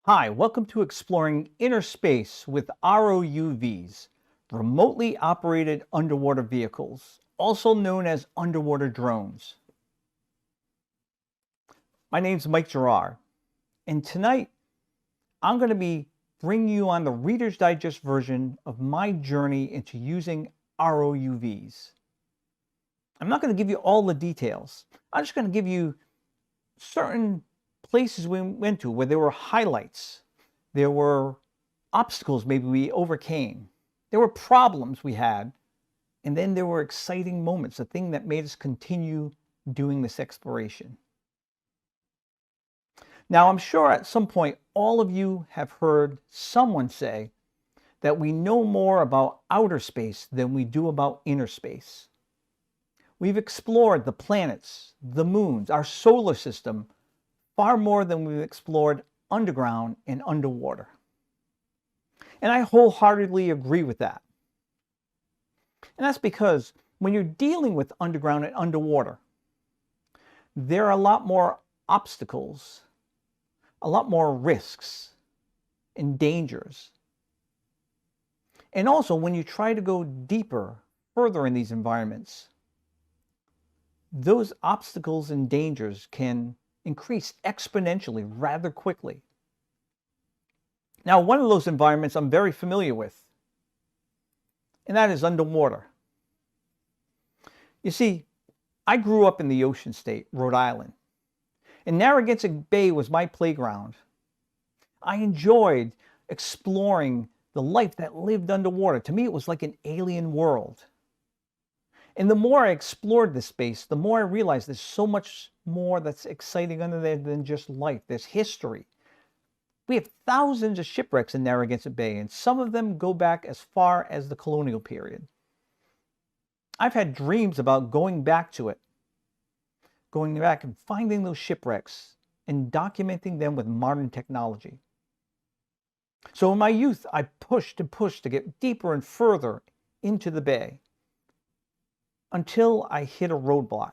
Hi, welcome to Exploring Inner Space with ROUVs, remotely operated underwater vehicles, also known as underwater drones. My name's Mike Gerard, and tonight I'm going to be bringing you on the Reader's Digest version of my journey into using ROUVs. I'm not going to give you all the details. I'm just going to give you certain places we went to where there were highlights. There were obstacles maybe we overcame. There were problems we had. And then there were exciting moments, the thing that made us continue doing this exploration. Now, I'm sure at some point all of you have heard someone say that we know more about outer space than we do about inner space. We've explored the planets, the moons, our solar system, far more than we've explored underground and underwater. And I wholeheartedly agree with that. And that's because when you're dealing with underground and underwater, there are a lot more obstacles, a lot more risks and dangers. And also, when you try to go deeper, further in these environments, those obstacles and dangers can increase exponentially rather quickly. Now, one of those environments I'm very familiar with, and that is underwater. You see, I grew up in the ocean state, Rhode Island, and Narragansett Bay was my playground. I enjoyed exploring the life that lived underwater. To me, it was like an alien world. And the more I explored this space, the more I realized there's so much more that's exciting under there than just life. There's history. We have thousands of shipwrecks in Narragansett Bay, and some of them go back as far as the colonial period. I've had dreams about going back to it, going back and finding those shipwrecks and documenting them with modern technology. So in my youth, I pushed and pushed to get deeper and further into the bay until I hit a roadblock.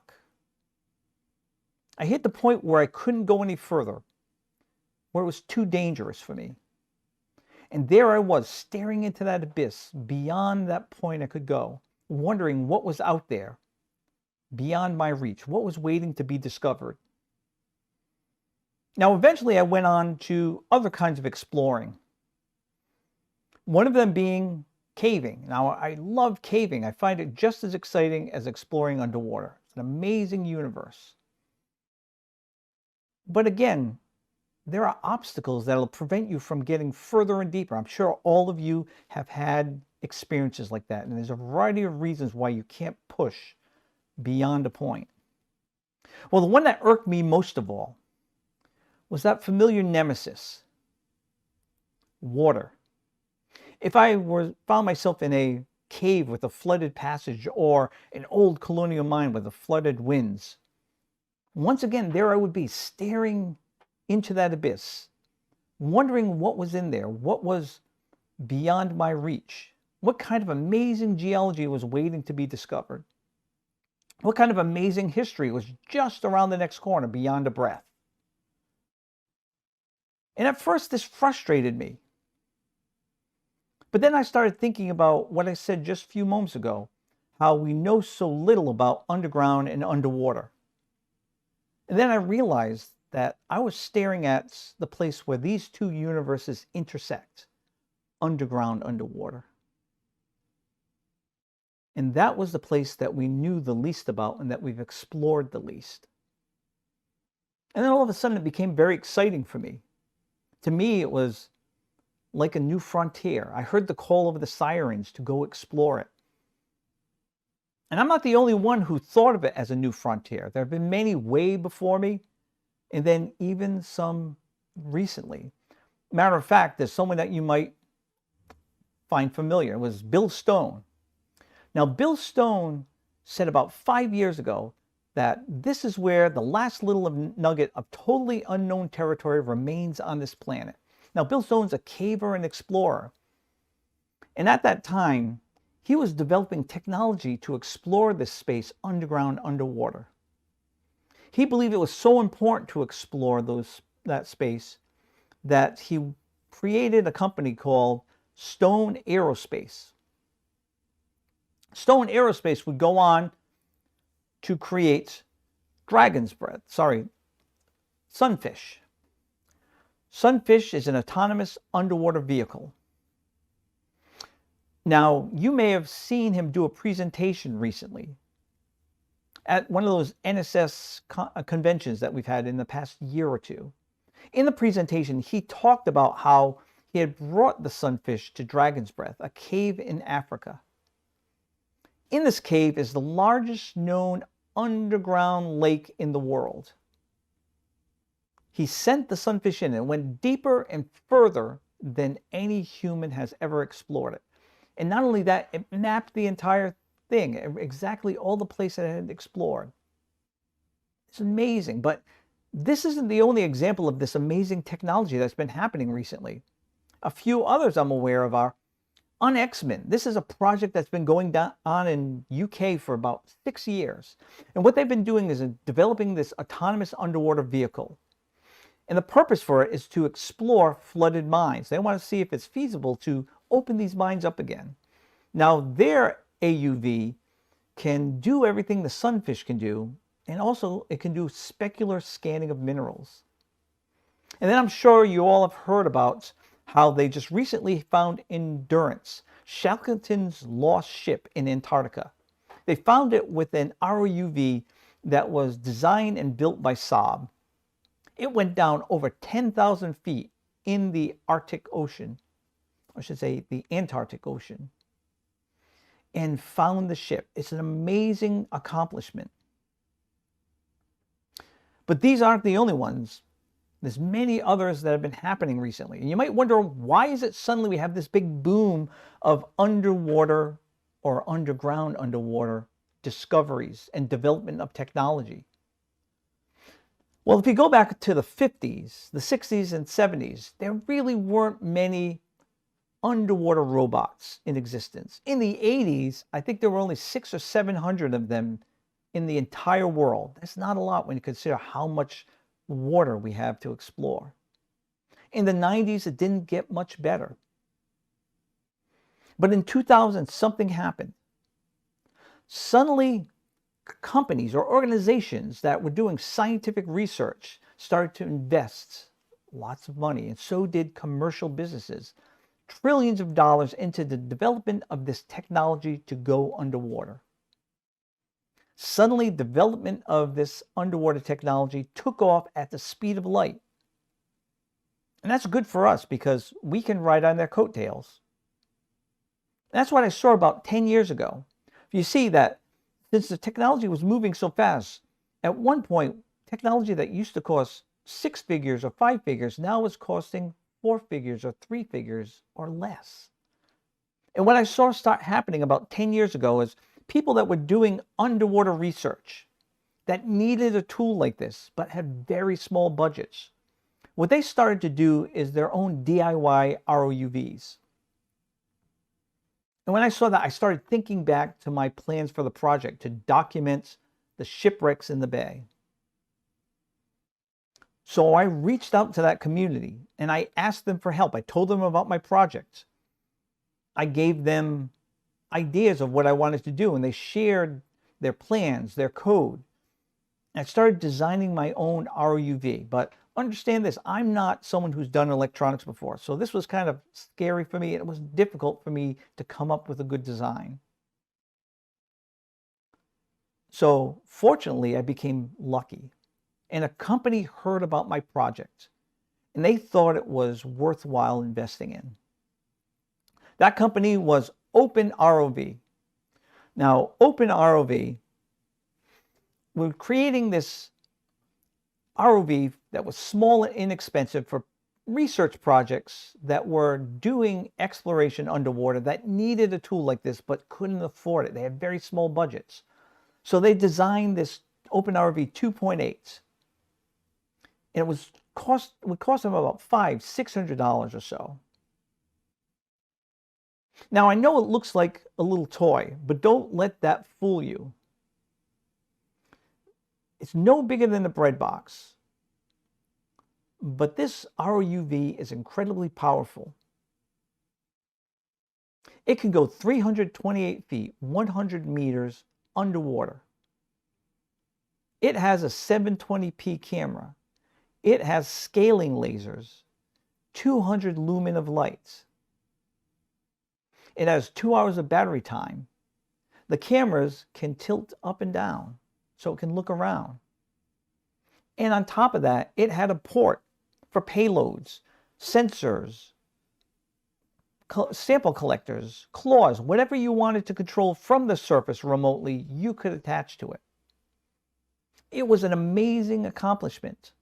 I hit the point where I couldn't go any further, where it was too dangerous for me. And there I was, staring into that abyss. Beyond that point I could go, wondering what was out there, beyond my reach, what was waiting to be discovered. Now, eventually I went on to other kinds of exploring. One of them being caving. Now, I love caving. I find it just as exciting as exploring underwater. It's an amazing universe. But again, there are obstacles that will prevent you from getting further and deeper. I'm sure all of you have had experiences like that, and there's a variety of reasons why you can't push beyond a point. Well, the one that irked me most of all was that familiar nemesis, water. If I found myself in a cave with a flooded passage or an old colonial mine with the flooded winds, once again, there I would be staring into that abyss, wondering what was in there, what was beyond my reach, what kind of amazing geology was waiting to be discovered, what kind of amazing history was just around the next corner beyond a breath. And at first, this frustrated me. But then I started thinking about what I said just a few moments ago, how we know so little about underground and underwater. And then I realized that I was staring at the place where these two universes intersect, underground, underwater. And that was the place that we knew the least about and that we've explored the least. And then all of a sudden it became very exciting for me. To me, it was like a new frontier. I heard the call of the sirens to go explore it. And I'm not the only one who thought of it as a new frontier. There have been many way before me, and then even some recently. Matter of fact, there's someone that you might find familiar. It was Bill Stone. Now, Bill Stone said about 5 years ago that this is where the last little nugget of totally unknown territory remains on this planet. Now, Bill Stone's a caver and explorer. And at that time, he was developing technology to explore this space underground, underwater. He believed it was so important to explore that space that he created a company called Stone Aerospace. Stone Aerospace would go on to create sunfish. Sunfish is an autonomous underwater vehicle. Now, you may have seen him do a presentation recently at one of those NSS conventions that we've had in the past year or two. In the presentation, he talked about how he had brought the sunfish to Dragon's Breath, a cave in Africa. In this cave is the largest known underground lake in the world. He sent the sunfish in and went deeper and further than any human has ever explored it. And not only that, it mapped the entire thing, exactly all the places it had explored. It's amazing, but this isn't the only example of this amazing technology that's been happening recently. A few others I'm aware of are X-Men. This is a project that's been going on in UK for about 6 years. And what they've been doing is developing this autonomous underwater vehicle. And the purpose for it is to explore flooded mines. They want to see if it's feasible to open these mines up again. Now, their AUV can do everything the sunfish can do, and also it can do specular scanning of minerals. And then I'm sure you all have heard about how they just recently found Endurance, Shackleton's lost ship in Antarctica. They found it with an ROUV that was designed and built by Saab. It went down over 10,000 feet in the Arctic Ocean, I should say the Antarctic Ocean, and found the ship. It's an amazing accomplishment. But these aren't the only ones. There's many others that have been happening recently. And you might wonder, why is it suddenly we have this big boom of underwater or underwater discoveries and development of technology? Well, if you go back to the 50s, the 60s, and 70s, there really weren't many underwater robots in existence. In the 80s, I think there were only 600 or 700 of them in the entire world. That's not a lot when you consider how much water we have to explore. In the 90s, it didn't get much better. But in 2000, something happened. Suddenly, companies or organizations that were doing scientific research started to invest lots of money, and so did commercial businesses, trillions of dollars into the development of this technology to go underwater. Suddenly, development of this underwater technology took off at the speed of light. And that's good for us because we can ride on their coattails. That's what I saw about 10 years ago. You see that since the technology was moving so fast, at one point, technology that used to cost 6 figures or 5 figures now is costing 4 figures or 3 figures or less. And what I saw start happening about 10 years ago is people that were doing underwater research that needed a tool like this but had very small budgets. What they started to do is their own DIY ROUVs. And when I saw that, I started thinking back to my plans for the project to document the shipwrecks in the bay. So I reached out to that community and I asked them for help. I told them about my project. I gave them ideas of what I wanted to do, and they shared their plans, their code. I started designing my own ROUV, but understand this, I'm not someone who's done electronics before, so this was kind of scary for me. It was difficult for me to come up with a good design. So fortunately, I became lucky, and a company heard about my project, and they thought it was worthwhile investing in. That company was OpenROV. Now, OpenROV, we're creating this ROV that was small and inexpensive for research projects that were doing exploration underwater that needed a tool like this but couldn't afford it. They had very small budgets. So they designed this OpenROV 2.8. And it would cost them about $500-600 or so. Now, I know it looks like a little toy, but don't let that fool you. It's no bigger than a bread box. But this ROUV is incredibly powerful. It can go 328 feet, 100 meters underwater. It has a 720p camera. It has scaling lasers, 200 lumen of lights. It has 2 hours of battery time. The cameras can tilt up and down, so it can look around. And on top of that, it had a port for payloads, sensors, sample collectors, claws, whatever you wanted to control from the surface remotely, you could attach to it. It was an amazing accomplishment.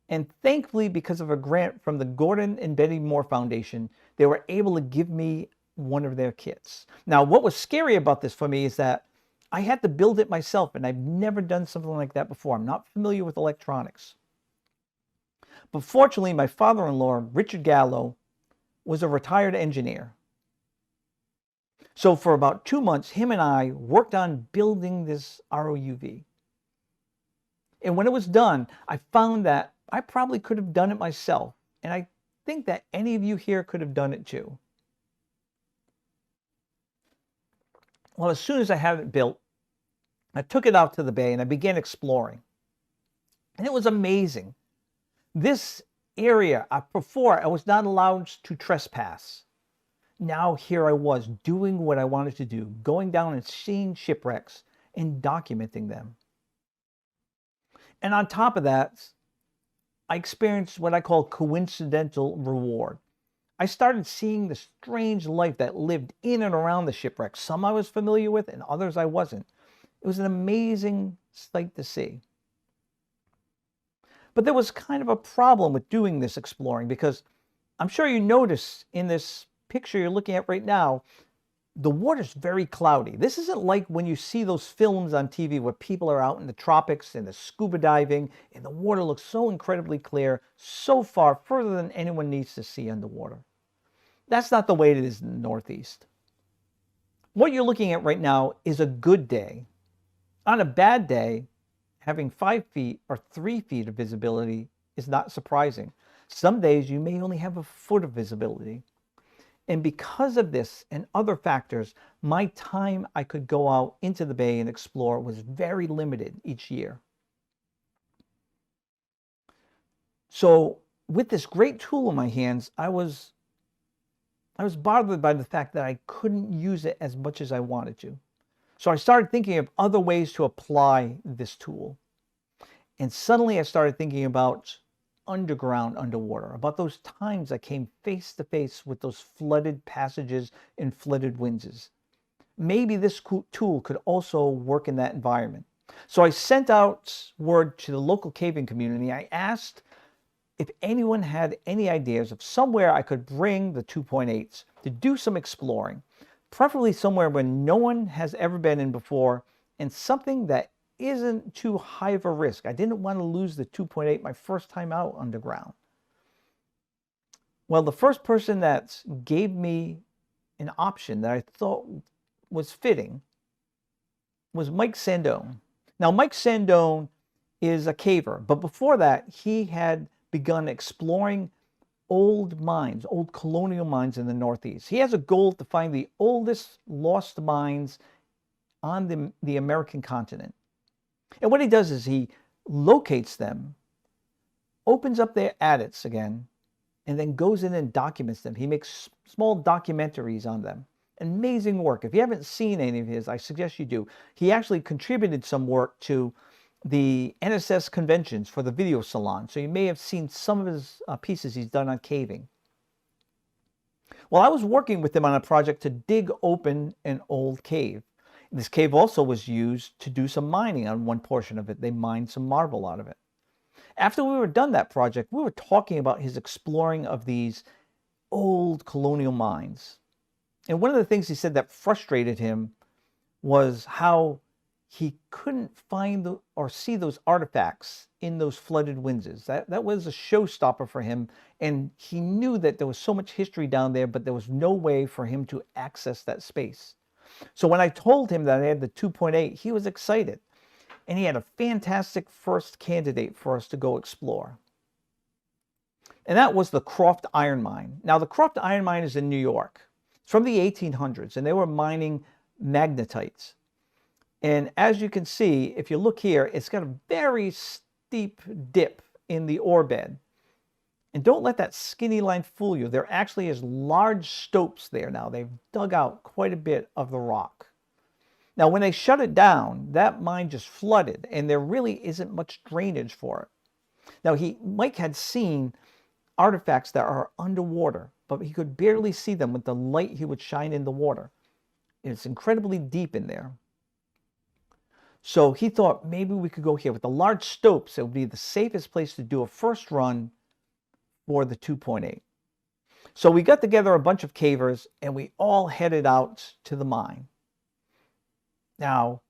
And thankfully, because of a grant from the Gordon and Betty Moore Foundation, they were able to give me one of their kits. Now, what was scary about this for me is that I had to build it myself, and I've never done something like that before. I'm not familiar with electronics. But fortunately, my father-in-law, Richard Gallo, was a retired engineer. So for about 2 months, him and I worked on building this ROUV. And when it was done, I found that I probably could have done it myself. And I think that any of you here could have done it too. Well, as soon as I had it built, I took it out to the bay and I began exploring. And it was amazing. This area, before I was not allowed to trespass. Now here I was doing what I wanted to do, going down and seeing shipwrecks and documenting them. And on top of that, I experienced what I call coincidental reward. I started seeing the strange life that lived in and around the shipwreck. Some I was familiar with and others I wasn't. It was an amazing sight to see. But there was kind of a problem with doing this exploring, because I'm sure you notice in this picture you're looking at right now, the water's very cloudy. This isn't like when you see those films on TV where people are out in the tropics and the scuba diving and the water looks so incredibly clear, so far further than anyone needs to see underwater. That's not the way it is in the Northeast. What you're looking at right now is a good day. On a bad day, having 5 feet or 3 feet of visibility is not surprising. Some days you may only have a foot of visibility. And because of this and other factors, my time I could go out into the bay and explore was very limited each year. So with this great tool in my hands, I was bothered by the fact that I couldn't use it as much as I wanted to. So I started thinking of other ways to apply this tool. And suddenly I started thinking about underwater, about those times I came face to face with those flooded passages and flooded winds. Maybe this tool could also work in that environment. So I sent out word to the local caving community. I asked if anyone had any ideas of somewhere I could bring the 2.8s to do some exploring, preferably somewhere where no one has ever been in before, and something that isn't too high of a risk. I didn't want to lose the 2.8 my first time out underground. Well, the first person that gave me an option that I thought was fitting was Mike Sandone. Now, Mike Sandone is a caver, but before that, he had begun exploring old mines, old colonial mines in the Northeast. He has a goal to find the oldest lost mines on the American continent. And what he does is he locates them, opens up their adits again, and then goes in and documents them. He makes small documentaries on them. Amazing work. If you haven't seen any of his, I suggest you do. He actually contributed some work to the NSS conventions for the video salon. So you may have seen some of his pieces he's done on caving. Well, I was working with him on a project to dig open an old cave. This cave also was used to do some mining on one portion of it. They mined some marble out of it. After we were done that project, we were talking about his exploring of these old colonial mines. And one of the things he said that frustrated him was how he couldn't find or see those artifacts in those flooded winds. That was a showstopper for him. And he knew that there was so much history down there, but there was no way for him to access that space. So when I told him that I had the 2.8, he was excited. And he had a fantastic first candidate for us to go explore. and that was the Croft Iron Mine. Now, the Croft Iron Mine is in New York. It's from the 1800s, and they were mining magnetites. And as you can see, if you look here, it's got a very steep dip in the ore bed. And don't let that skinny line fool you. There actually is large stopes there now. They've dug out quite a bit of the rock. Now, when they shut it down, that mine just flooded, and there really isn't much drainage for it. Now, Mike had seen artifacts that are underwater, but he could barely see them with the light he would shine in the water. It's incredibly deep in there. So he thought maybe we could go here. With the large stopes, it would be the safest place to do a first run for the 2.8. So we got together a bunch of cavers, and we all headed out to the mine. Now,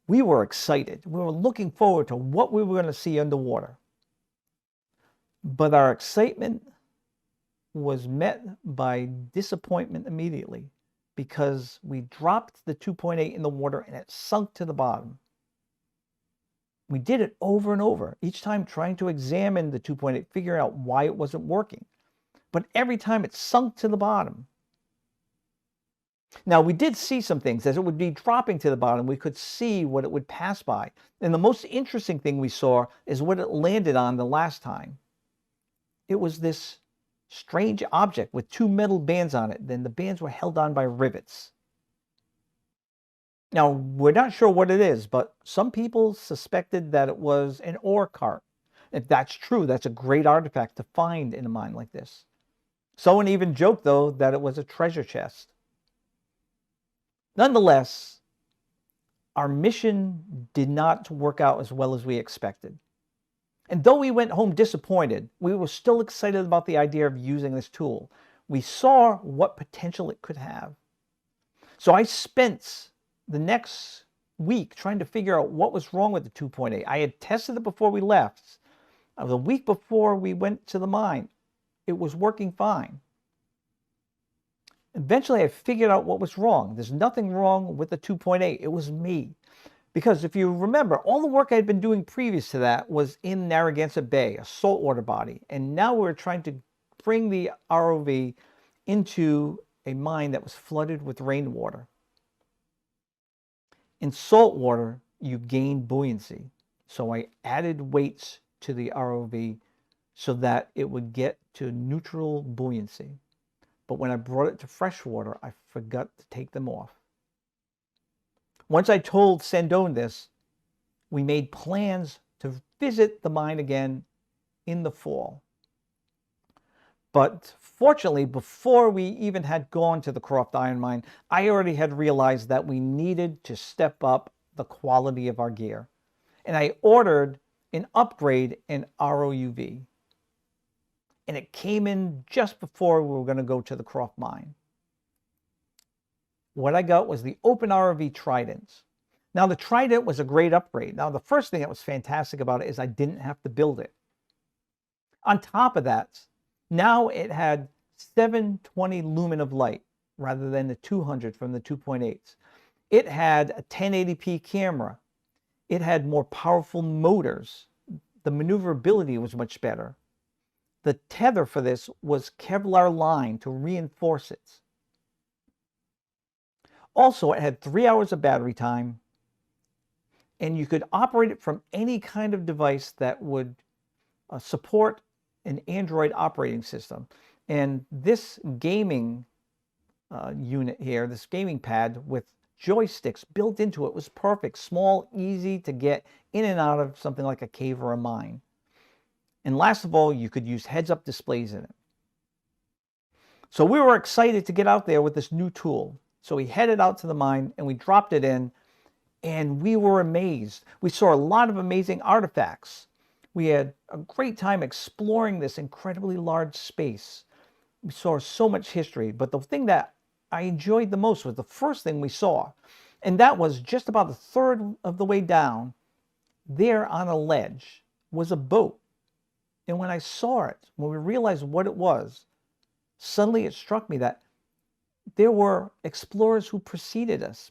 we were excited. We were looking forward to what we were going to see underwater. But our excitement was met by disappointment immediately, because we dropped the 2.8 in the water and it sunk to the bottom. We did it over and over, each time trying to examine the 2.8, figuring out why it wasn't working. But every time it sunk to the bottom. Now, we did see some things. As it would be dropping to the bottom, we could see what it would pass by. And the most interesting thing we saw is what it landed on the last time. It was this strange object with two metal bands on it. Then the bands were held on by rivets. Now, we're not sure what it is, but some people suspected that it was an ore cart. If that's true, that's a great artifact to find in a mine like this. Someone even joked, though, that it was a treasure chest. Nonetheless, our mission did not work out as well as we expected. And though we went home disappointed, we were still excited about the idea of using this tool. We saw what potential it could have. So I spent the next week trying to figure out what was wrong with the 2.8. I had tested it before we left. The week before we went to the mine, it was working fine. Eventually, I figured out what was wrong. There's nothing wrong with the 2.8. It was me. Because if you remember, all the work I had been doing previous to that was in Narragansett Bay, a saltwater body. And now we're trying to bring the ROV into a mine that was flooded with rainwater. In salt water, you gain buoyancy. So I added weights to the ROV so that it would get to neutral buoyancy. But when I brought it to fresh water, I forgot to take them off. Once I told Sandone this, we made plans to visit the mine again in the fall. But fortunately, before we even had gone to the Croft Iron Mine, I already had realized that we needed to step up the quality of our gear. And I ordered an upgrade in ROUV. And it came in just before we were going to go to the Croft Mine. What I got was the Open ROV Trident. Now, the Trident was a great upgrade. Now, the first thing that was fantastic about it is I didn't have to build it. On top of that, now it had 720 lumen of light rather than the 200 from the 2.8s. It had a 1080p camera. It had more powerful motors. The maneuverability was much better. The tether for this was Kevlar line to reinforce it. Also, it had 3 hours of battery time, and you could operate it from any kind of device that would support an Android operating system. And this gaming unit here, this gaming pad with joysticks built into it, was perfect. Small, easy to get in and out of something like a cave or a mine. And last of all, you could use heads-up displays in it. So we were excited to get out there with this new tool. So we headed out to the mine and we dropped it in, and we were amazed. We saw a lot of amazing artifacts. We had a great time exploring this incredibly large space. We saw so much history, but the thing that I enjoyed the most was the first thing we saw, and that was just about a third of the way down, there on a ledge was a boat. And when I saw it, when we realized what it was, suddenly it struck me that there were explorers who preceded us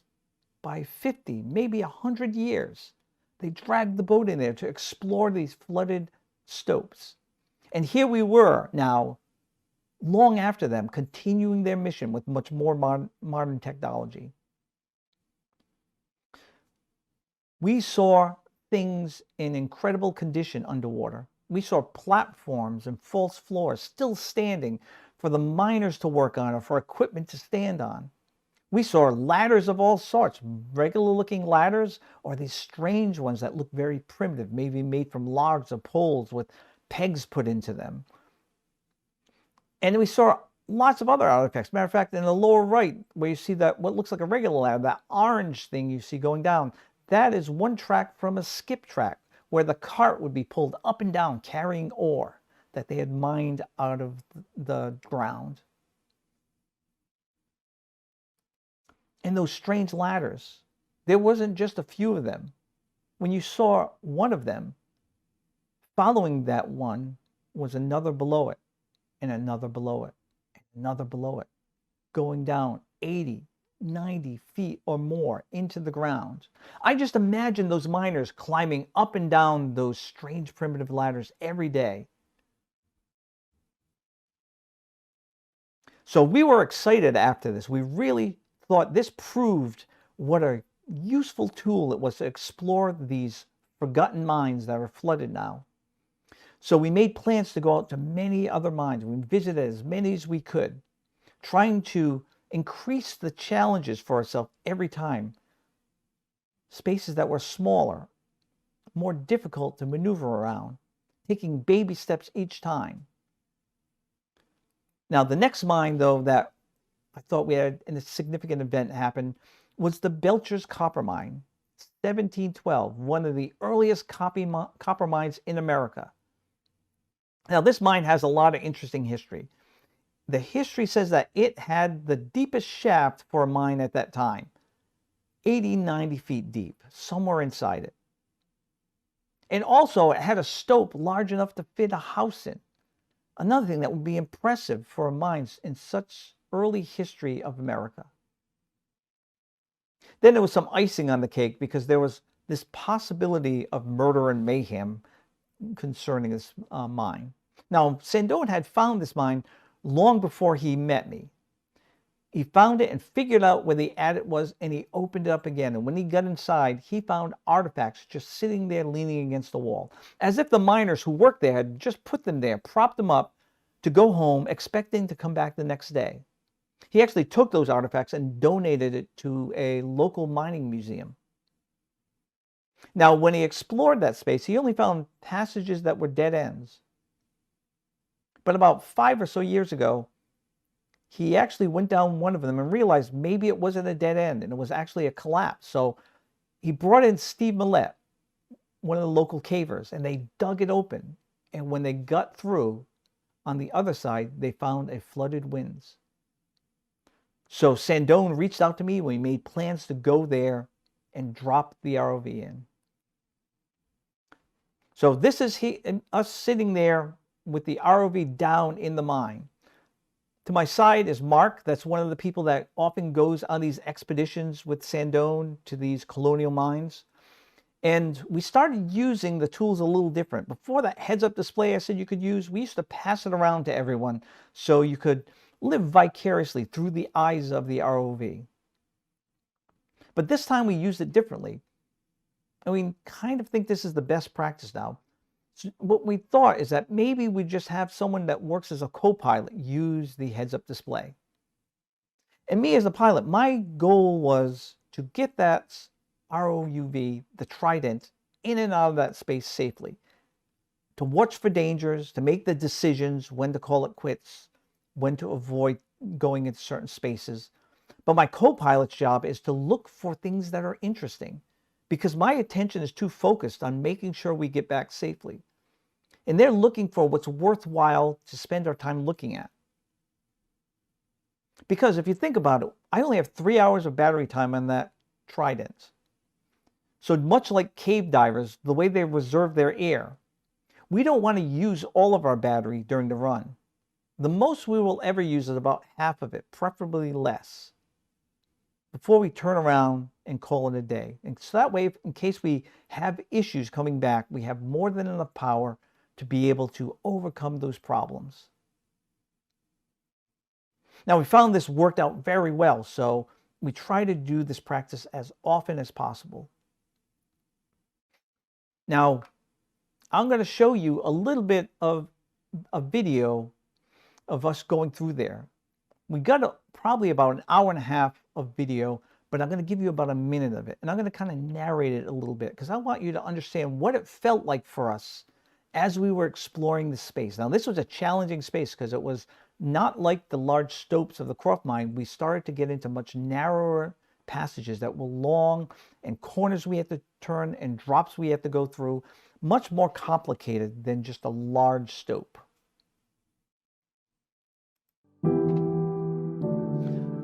by 50, maybe 100 years. They dragged the boat in there to explore these flooded stopes. And here we were now, long after them, continuing their mission with much more modern technology. We saw things in incredible condition underwater. We saw platforms and false floors still standing for the miners to work on or for equipment to stand on. We saw ladders of all sorts, regular looking ladders or these strange ones that look very primitive, maybe made from logs or poles with pegs put into them. And we saw lots of other artifacts. Matter of fact, in the lower right, where you see that what looks like a regular ladder, that orange thing you see going down, that is one track from a skip track where the cart would be pulled up and down carrying ore that they had mined out of the ground. And those strange ladders, there wasn't just a few of them. When you saw one of them, following that one was another below it, and another below it, and another below it, going down 80, 90 feet or more into the ground. I just imagine those miners climbing up and down those strange primitive ladders every day. So we were excited after this. We really thought this proved what a useful tool it was to explore these forgotten mines that are flooded now. So we made plans to go out to many other mines. We visited as many as we could, trying to increase the challenges for ourselves every time. Spaces that were smaller, more difficult to maneuver around, taking baby steps each time. Now, the next mine, though, that I thought we had a significant event happen was the Belcher's Copper Mine, 1712, one of the earliest copper mines in America. Now, this mine has a lot of interesting history. The history says that it had the deepest shaft for a mine at that time, 80, 90 feet deep, somewhere inside it. And also, it had a stope large enough to fit a house in. Another thing that would be impressive for a mine in such early history of America. Then there was some icing on the cake because there was this possibility of murder and mayhem concerning this mine. Now, Sandone had found this mine long before he met me. He found it and figured out where the adit was, and he opened it up again. And when he got inside, he found artifacts just sitting there leaning against the wall, as if the miners who worked there had just put them there, propped them up to go home, expecting to come back the next day. He actually took those artifacts and donated it to a local mining museum. Now, when he explored that space, he only found passages that were dead ends. But about 5 or so years ago, he actually went down one of them and realized maybe it wasn't a dead end and it was actually a collapse. So he brought in Steve Millette, one of the local cavers, and they dug it open. And when they got through, on the other side, they found a flooded winze. So Sandone reached out to me when we made plans to go there and drop the ROV in. So this is us sitting there with the ROV down in the mine. To my side is Mark. That's one of the people that often goes on these expeditions with Sandone to these colonial mines. And we started using the tools a little different. Before that heads-up display I said you could use, we used to pass it around to everyone so you could live vicariously through the eyes of the ROV. But this time we used it differently. And we kind of think this is the best practice now. So what we thought is that maybe we just have someone that works as a co-pilot use the heads-up display. And me as a pilot, my goal was to get that ROUV, the Trident, in and out of that space safely. To watch for dangers, to make the decisions when to call it quits, when to avoid going into certain spaces. But my co-pilot's job is to look for things that are interesting, because my attention is too focused on making sure we get back safely. And they're looking for what's worthwhile to spend our time looking at. Because if you think about it, I only have 3 hours of battery time on that Trident. So much like cave divers, the way they reserve their air, we don't want to use all of our battery during the run. The most we will ever use is about half of it, preferably less, before we turn around and call it a day. And so that way, in case we have issues coming back, we have more than enough power to be able to overcome those problems. Now, we found this worked out very well, so we try to do this practice as often as possible. Now, I'm going to show you a little bit of a video of us going through there. We got probably about an hour and a half of video, but I'm going to give you about a minute of it. And I'm going to kind of narrate it a little bit because I want you to understand what it felt like for us as we were exploring the space. Now, this was a challenging space because it was not like the large stopes of the Croft mine. We started to get into much narrower passages that were long, and corners we had to turn and drops we had to go through. Much more complicated than just a large stope.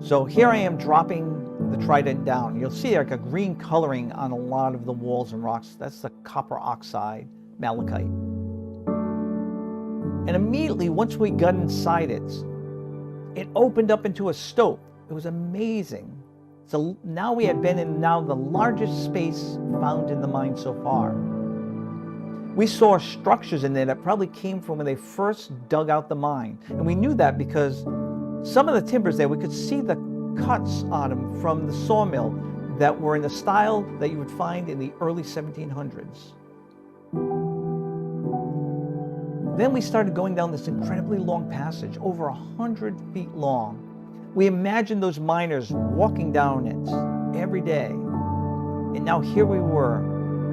So here I am dropping the trident down. You'll see like a green coloring on a lot of the walls and rocks. That's the copper oxide malachite. And immediately, once we got inside it, it opened up into a stope. It was amazing. So now we had been in the largest space found in the mine so far. We saw structures in there that probably came from when they first dug out the mine. And we knew that because some of the timbers there, we could see the cuts on them from the sawmill that were in the style that you would find in the early 1700s. Then we started going down this incredibly long passage, over 100 feet long. We imagined those miners walking down it every day. And now here we were,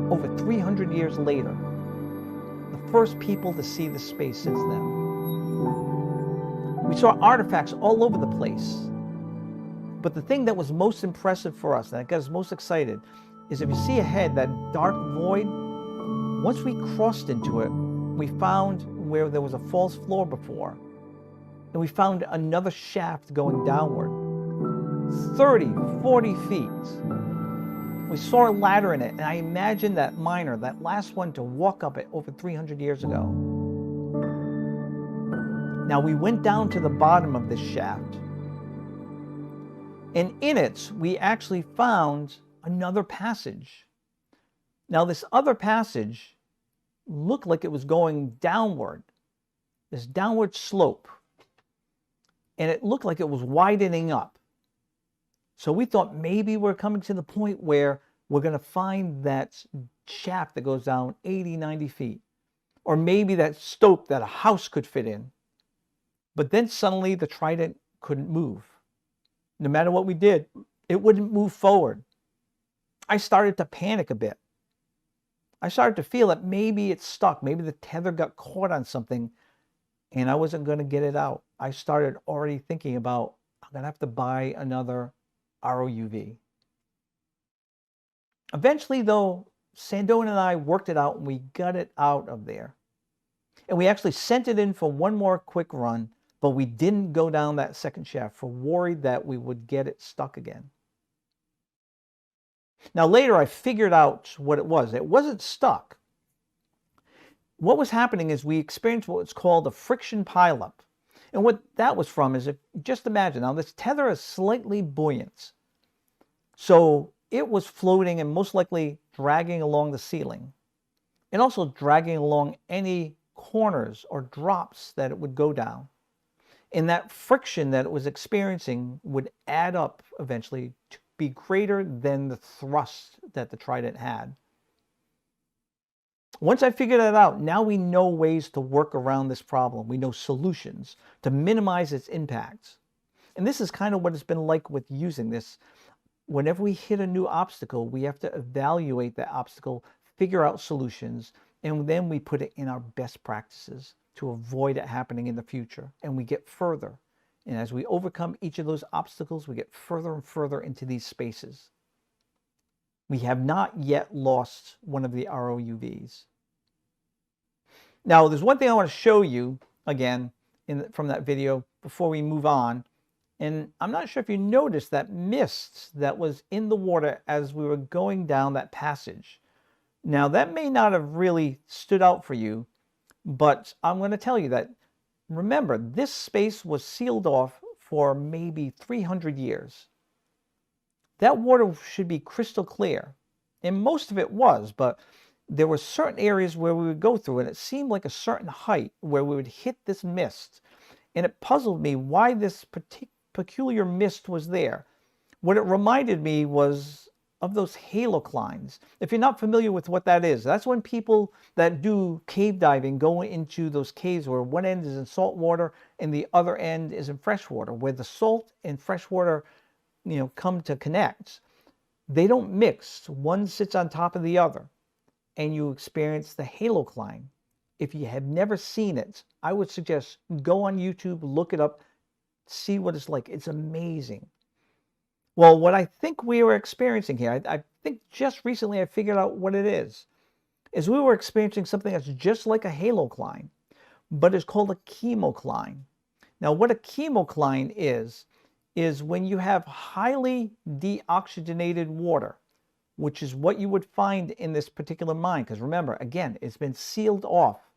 over 300 years later, the first people to see the space since then. We saw artifacts all over the place. But the thing that was most impressive for us, and that got us most excited, is if you see ahead, that dark void, once we crossed into it, we found where there was a false floor before. And we found another shaft going downward, 30, 40 feet. We saw a ladder in it, and I imagined that miner, that last one to walk up it over 300 years ago. Now we went down to the bottom of this shaft, and in it, we actually found another passage. Now this other passage looked like it was going downward, this downward slope, and it looked like it was widening up. So we thought maybe we're coming to the point where we're going to find that shaft that goes down 80, 90 feet, or maybe that stope that a house could fit in. But then suddenly the trident couldn't move. No matter what we did, it wouldn't move forward. I started to panic a bit. I started to feel that maybe it's stuck. Maybe the tether got caught on something and I wasn't going to get it out. I started already thinking about, I'm going to have to buy another ROUV. Eventually, though, Sandone and I worked it out and we got it out of there. And we actually sent it in for one more quick run, but we didn't go down that second shaft for worried that we would get it stuck again. Now later I figured out what it was. It wasn't stuck. What was happening is we experienced what's called a friction pileup. And what that was from is, if just imagine, now this tether is slightly buoyant. So it was floating and most likely dragging along the ceiling. And also dragging along any corners or drops that it would go down. And that friction that it was experiencing would add up eventually to be greater than the thrust that the trident had. Once I figured that out, now we know ways to work around this problem. We know solutions to minimize its impacts. And this is kind of what it's been like with using this. Whenever we hit a new obstacle, we have to evaluate that obstacle, figure out solutions, and then we put it in our best practices to avoid it happening in the future. And we get further. And as we overcome each of those obstacles, we get further and further into these spaces. We have not yet lost one of the ROUVs. Now, there's one thing I want to show you again from that video before we move on. And I'm not sure if you noticed that mist that was in the water as we were going down that passage. Now, that may not have really stood out for you, but I'm going to tell you that, remember, this space was sealed off for maybe 300 years. That water should be crystal clear. And most of it was, but there were certain areas where we would go through, and it seemed like a certain height where we would hit this mist. And it puzzled me why this peculiar mist was there. What it reminded me was of those haloclines. If you're not familiar with what that is, that's when people that do cave diving go into those caves where one end is in salt water and the other end is in fresh water, where the salt and fresh water, come to connect. They don't mix. One sits on top of the other, and you experience the halocline. If you have never seen it, I would suggest go on YouTube, look it up, see what it's like. It's amazing. Well, what I think we were experiencing here, I think just recently I figured out what it is we were experiencing something that's just like a halocline, but it's called a chemocline. Now, what a chemocline is when you have highly deoxygenated water, which is what you would find in this particular mine. Because remember, again, it's been sealed off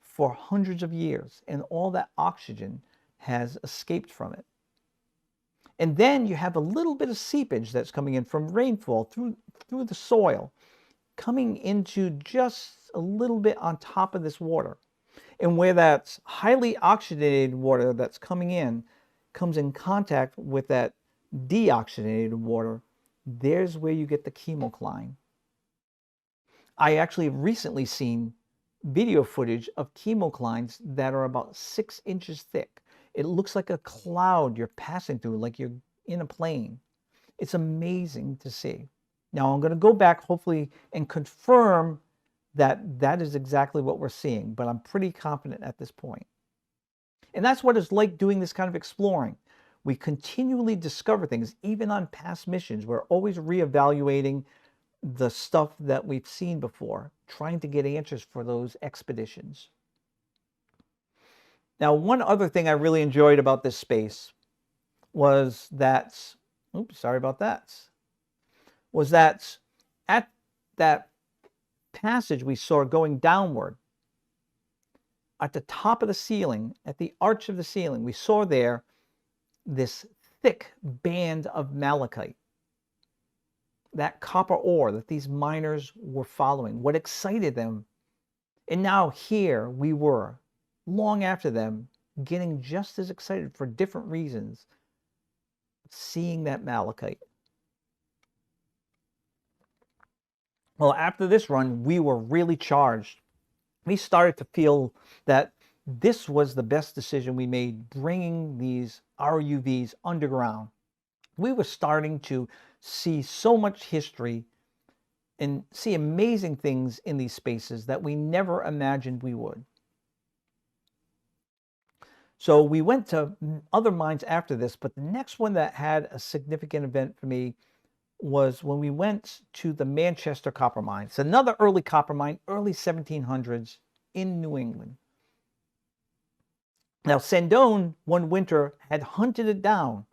for hundreds of years, and all that oxygen has escaped from it. And then you have a little bit of seepage that's coming in from rainfall through the soil, coming into just a little bit on top of this water. And where that highly oxygenated water that's coming in comes in contact with that deoxygenated water, there's where you get the chemocline. I actually recently seen video footage of chemoclines that are about 6 inches thick. It looks like a cloud you're passing through, like you're in a plane. It's amazing to see. Now I'm going to go back, hopefully, and confirm that that is exactly what we're seeing, but I'm pretty confident at this point. And that's what it's like doing this kind of exploring. We continually discover things, even on past missions. We're always reevaluating the stuff that we've seen before, trying to get answers for those expeditions. Now, one other thing I really enjoyed about this space was that, was that at that passage we saw going downward, at the top of the ceiling, at the arch of the ceiling, we saw there this thick band of malachite, that copper ore that these miners were following, what excited them. And now here we were, long after them, getting just as excited for different reasons, seeing that malachite. Well, after this run, we were really charged. We started to feel that this was the best decision we made, bringing these ROUVs underground. We were starting to see so much history and see amazing things in these spaces that we never imagined we would. So we went to other mines after this, but the next one that had a significant event for me was when we went to the Manchester copper mine. It's another early copper mine, early 1700s in New England. Now, Sandone one winter had hunted it down,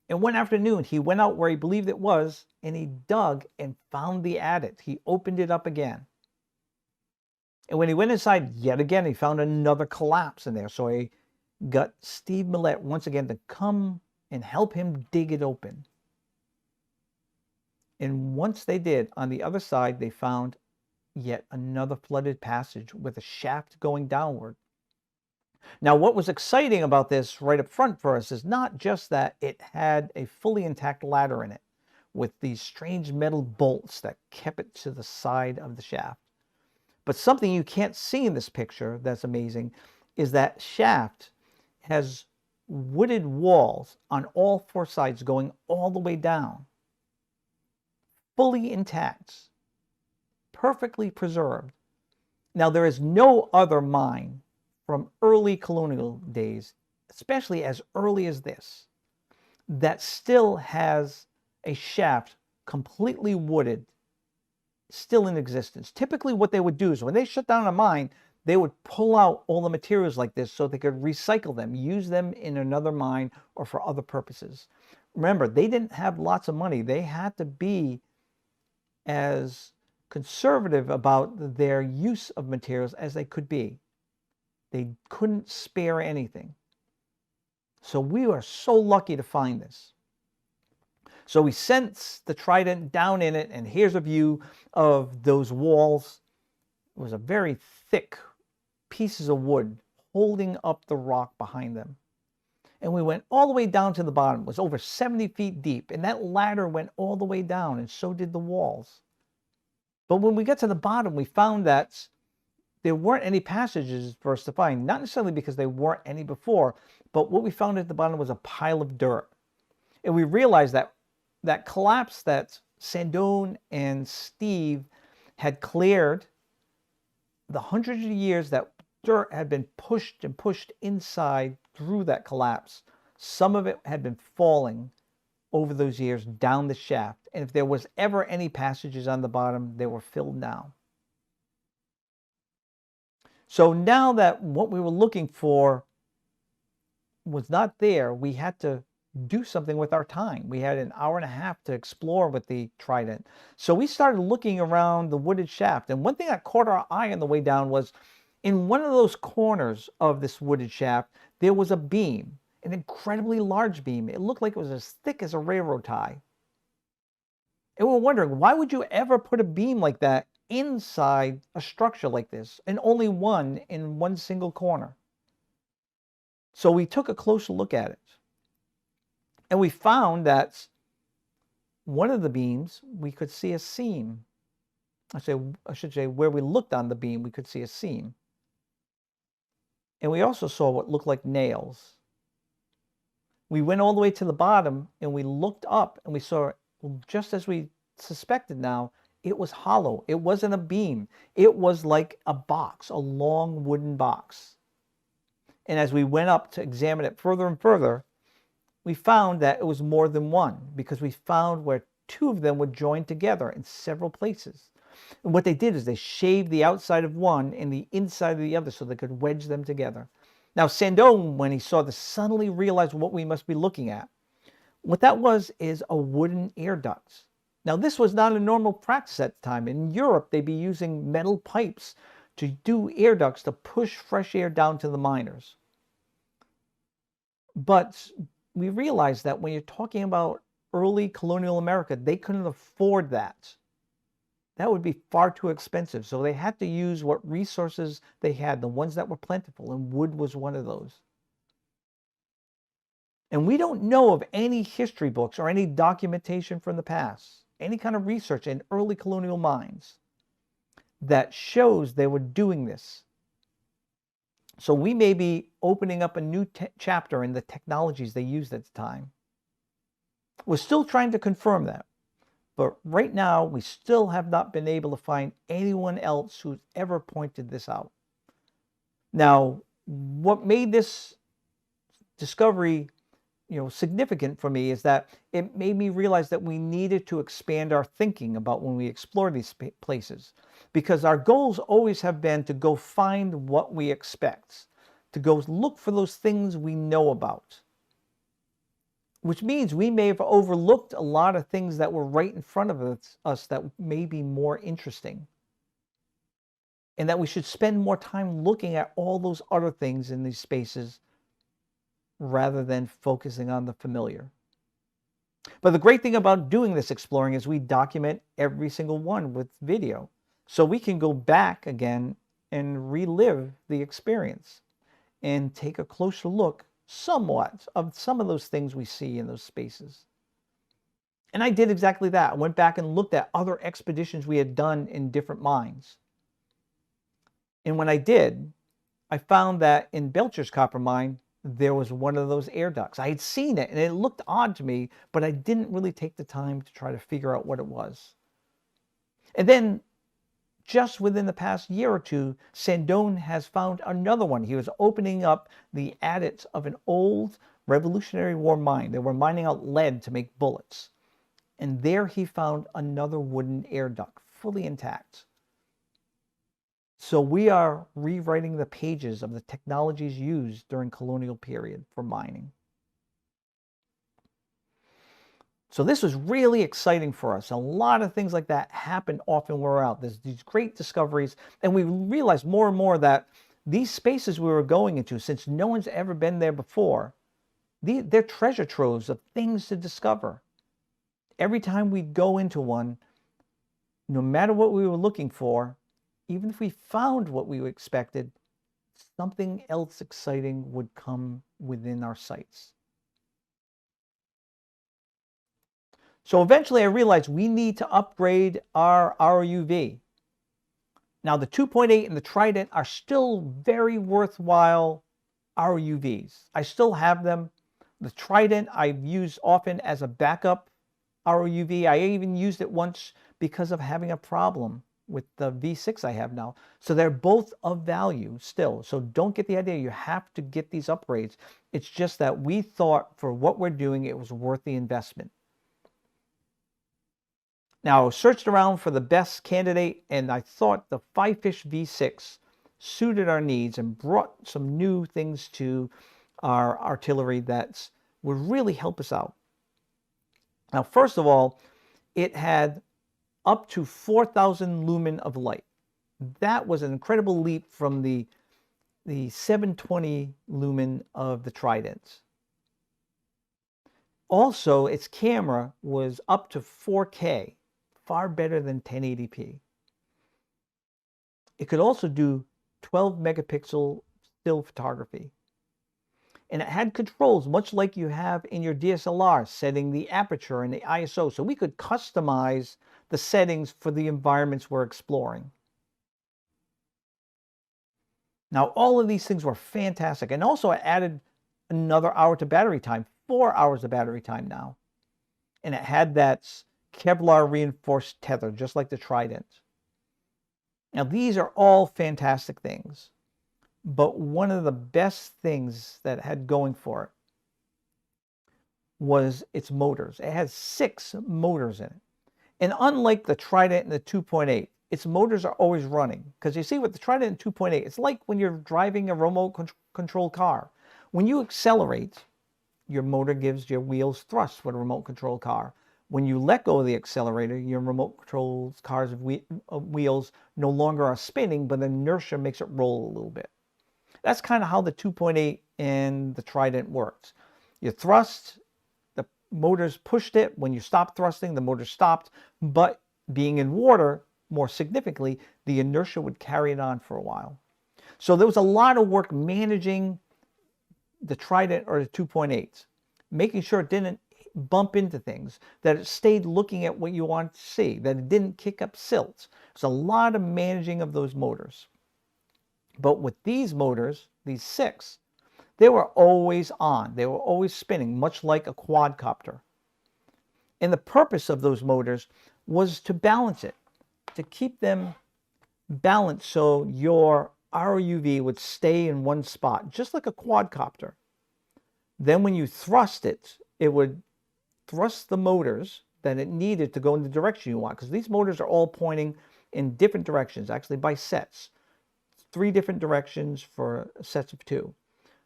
and one afternoon he went out where he believed it was, and he dug and found the adit. He opened it up again. And when he went inside yet again, he found another collapse in there. So he got Steve Millett once again to come and help him dig it open. And once they did, on the other side, they found yet another flooded passage with a shaft going downward. Now, what was exciting about this right up front for us is not just that it had a fully intact ladder in it with these strange metal bolts that kept it to the side of the shaft, but something you can't see in this picture that's amazing is that shaft has wooded walls on all 4 sides going all the way down, fully intact, perfectly preserved. Now, there is no other mine from early colonial days, especially as early as this, that still has a shaft completely wooded, still in existence. Typically what they would do is when they shut down a mine, they would pull out all the materials like this so they could recycle them, use them in another mine or for other purposes. Remember, they didn't have lots of money. They had to be as conservative about their use of materials as they could be. They couldn't spare anything. So we are so lucky to find this. So we sent the Trident down in it, and here's a view of those walls. It was a very thick pieces of wood holding up the rock behind them. And we went all the way down to the bottom. It was over 70 feet deep, and that ladder went all the way down, and so did the walls. But when we got to the bottom, we found that there weren't any passages for us to find, not necessarily because there weren't any before, but what we found at the bottom was a pile of dirt. And we realized that that collapse that Sandone and Steve had cleared, the hundreds of years that dirt had been pushed and pushed inside through that collapse, some of it had been falling over those years down the shaft. And if there was ever any passages on the bottom, they were filled now. So now that what we were looking for was not there, we had to do something with our time. We had an hour and a half to explore with the trident. So we started looking around the wooded shaft. And one thing that caught our eye on the way down was in one of those corners of this wooded shaft, there was a beam, an incredibly large beam. It looked like it was as thick as a railroad tie. And we were wondering, why would you ever put a beam like that inside a structure like this, and only one in one single corner? So we took a closer look at it. And we found that one of the beams, we could see a seam. I should say, where we looked on the beam, we could see a seam. And we also saw what looked like nails. We went all the way to the bottom and we looked up and we saw, just as we suspected now, it was hollow. It wasn't a beam. It was like a box, a long wooden box. And as we went up to examine it further and further, we found that it was more than one, because we found where two of them were joined together in several places. And what they did is they shaved the outside of one and the inside of the other so they could wedge them together. Now, Sandone, when he saw this, suddenly realized what we must be looking at. What that was is a wooden air duct. Now, this was not a normal practice at the time. In Europe, they'd be using metal pipes to do air ducts to push fresh air down to the miners. But we realized that when you're talking about early colonial America, they couldn't afford that. That would be far too expensive. So they had to use what resources they had, the ones that were plentiful, and wood was one of those. And we don't know of any history books or any documentation from the past, any kind of research in early colonial mines that shows they were doing this. So we may be opening up a new chapter in the technologies they used at the time. We're still trying to confirm that. But right now, we still have not been able to find anyone else who's ever pointed this out. Now, what made this discovery, significant for me is that it made me realize that we needed to expand our thinking about when we explore these places. Because our goals always have been to go find what we expect, to go look for those things we know about. Which means we may have overlooked a lot of things that were right in front of us that may be more interesting. And that we should spend more time looking at all those other things in these spaces rather than focusing on the familiar. But the great thing about doing this exploring is we document every single one with video. So we can go back again and relive the experience and take a closer look somewhat of some of those things we see in those spaces. And I did exactly that. I went back and looked at other expeditions we had done in different mines. And when I did, I found that in Belcher's copper mine, there was one of those air ducts. I had seen it and it looked odd to me, but I didn't really take the time to try to figure out what it was. And then just within the past year or two, Sandone has found another one. He was opening up the adits of an old Revolutionary War mine. They were mining out lead to make bullets. And there he found another wooden air duct, fully intact. So we are rewriting the pages of the technologies used during colonial period for mining. So this was really exciting for us. A lot of things like that happen often when we're out. There's these great discoveries, and we realized more and more that these spaces we were going into, since no one's ever been there before, they're treasure troves of things to discover. Every time we'd go into one, no matter what we were looking for, even if we found what we expected, something else exciting would come within our sights. So eventually I realized we need to upgrade our ROUV. Now the 2.8 and the Trident are still very worthwhile ROUVs. I still have them. The Trident I've used often as a backup ROUV. I even used it once because of having a problem with the V6 I have now. So they're both of value still. So don't get the idea you have to get these upgrades. It's just that we thought for what we're doing, it was worth the investment. Now, I searched around for the best candidate, and I thought the Five-Fish V6 suited our needs and brought some new things to our artillery that would really help us out. Now, first of all, it had up to 4,000 lumen of light. That was an incredible leap from the 720 lumen of the Trident. Also, its camera was up to 4K, far better than 1080p. It could also do 12 megapixel still photography. And it had controls, much like you have in your DSLR, setting the aperture and the ISO. So we could customize the settings for the environments we're exploring. Now, all of these things were fantastic. And also I added another hour to battery time, 4 hours of battery time now. And it had that Kevlar reinforced tether, just like the Trident. Now, these are all fantastic things. But one of the best things that it had going for it was its motors. It has 6 motors in it. And unlike the Trident and the 2.8, its motors are always running. Because you see with the Trident and 2.8, it's like when you're driving a remote control car. When you accelerate, your motor gives your wheels thrust for the remote control car. When you let go of the accelerator, your remote control car's wheels no longer are spinning, but the inertia makes it roll a little bit. That's kind of how the 2.8 and the Trident works. You thrust, the motors pushed it. When you stop thrusting, the motor stopped. But being in water, more significantly, the inertia would carry it on for a while. So there was a lot of work managing the Trident or the 2.8, making sure it didn't bump into things, that it stayed looking at what you want to see, that it didn't kick up silts. There's a lot of managing of those motors. But with these motors, these 6, they were always on. They were always spinning, much like a quadcopter. And the purpose of those motors was to balance it, to keep them balanced so your ROUV would stay in one spot, just like a quadcopter. Then when you thrust it, it would thrust the motors that it needed to go in the direction you want, because these motors are all pointing in different directions, actually by sets. 3 different directions for sets of 2.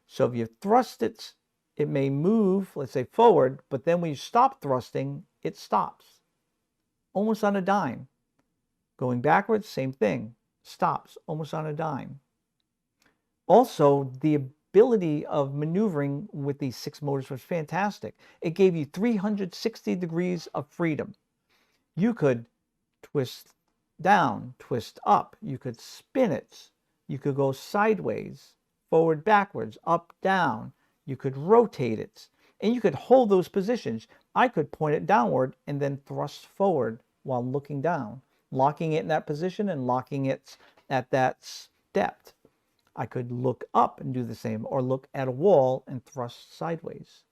So if you thrust it, it may move, let's say forward, but then when you stop thrusting, it stops. Almost on a dime. Going backwards, same thing. Stops, almost on a dime. Also, the ability of maneuvering with these 6 motors was fantastic. It gave you 360 degrees of freedom. You could twist down, twist up. You could spin it. You could go sideways, forward, backwards, up, down. You could rotate it. And you could hold those positions. I could point it downward and then thrust forward while looking down, locking it in that position and locking it at that depth. I could look up and do the same, or look at a wall and thrust sideways.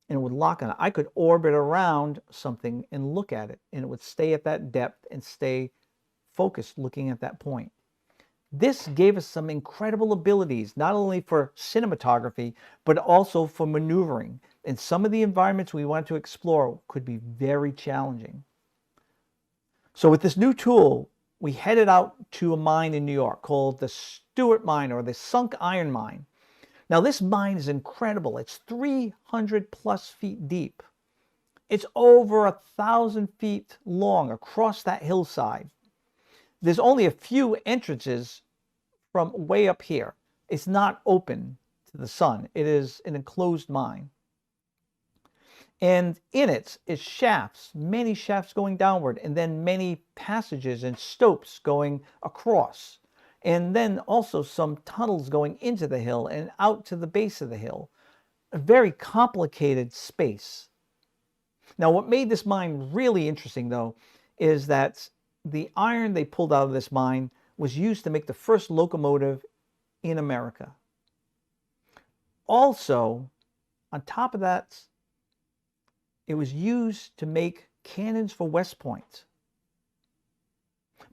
And it would lock on it. I could orbit around something and look at it, and it would stay at that depth and stay focused looking at that point. This gave us some incredible abilities, not only for cinematography, but also for maneuvering. And some of the environments we wanted to explore could be very challenging. So with this new tool, we headed out to a mine in New York called the Stewart Mine, or the Sunk Iron Mine. Now this mine is incredible. It's 300 plus feet deep. It's over 1,000 feet long across that hillside. There's only a few entrances from way up here. It's not open to the sun. It is an enclosed mine. And in it is shafts, many shafts going downward, and then many passages and stopes going across. And then also some tunnels going into the hill and out to the base of the hill. A very complicated space. Now, what made this mine really interesting, though, is that the iron they pulled out of this mine was used to make the first locomotive in America. Also, on top of that, it was used to make cannons for West Point.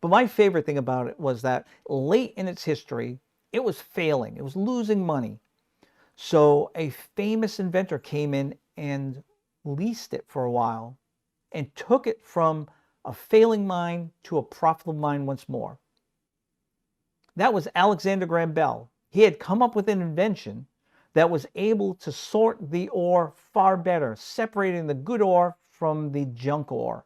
But my favorite thing about it was that late in its history, it was failing. It was losing money. So a famous inventor came in and leased it for a while and took it from a failing mine to a profitable mine once more. That was Alexander Graham Bell. He had come up with an invention that was able to sort the ore far better, separating the good ore from the junk ore.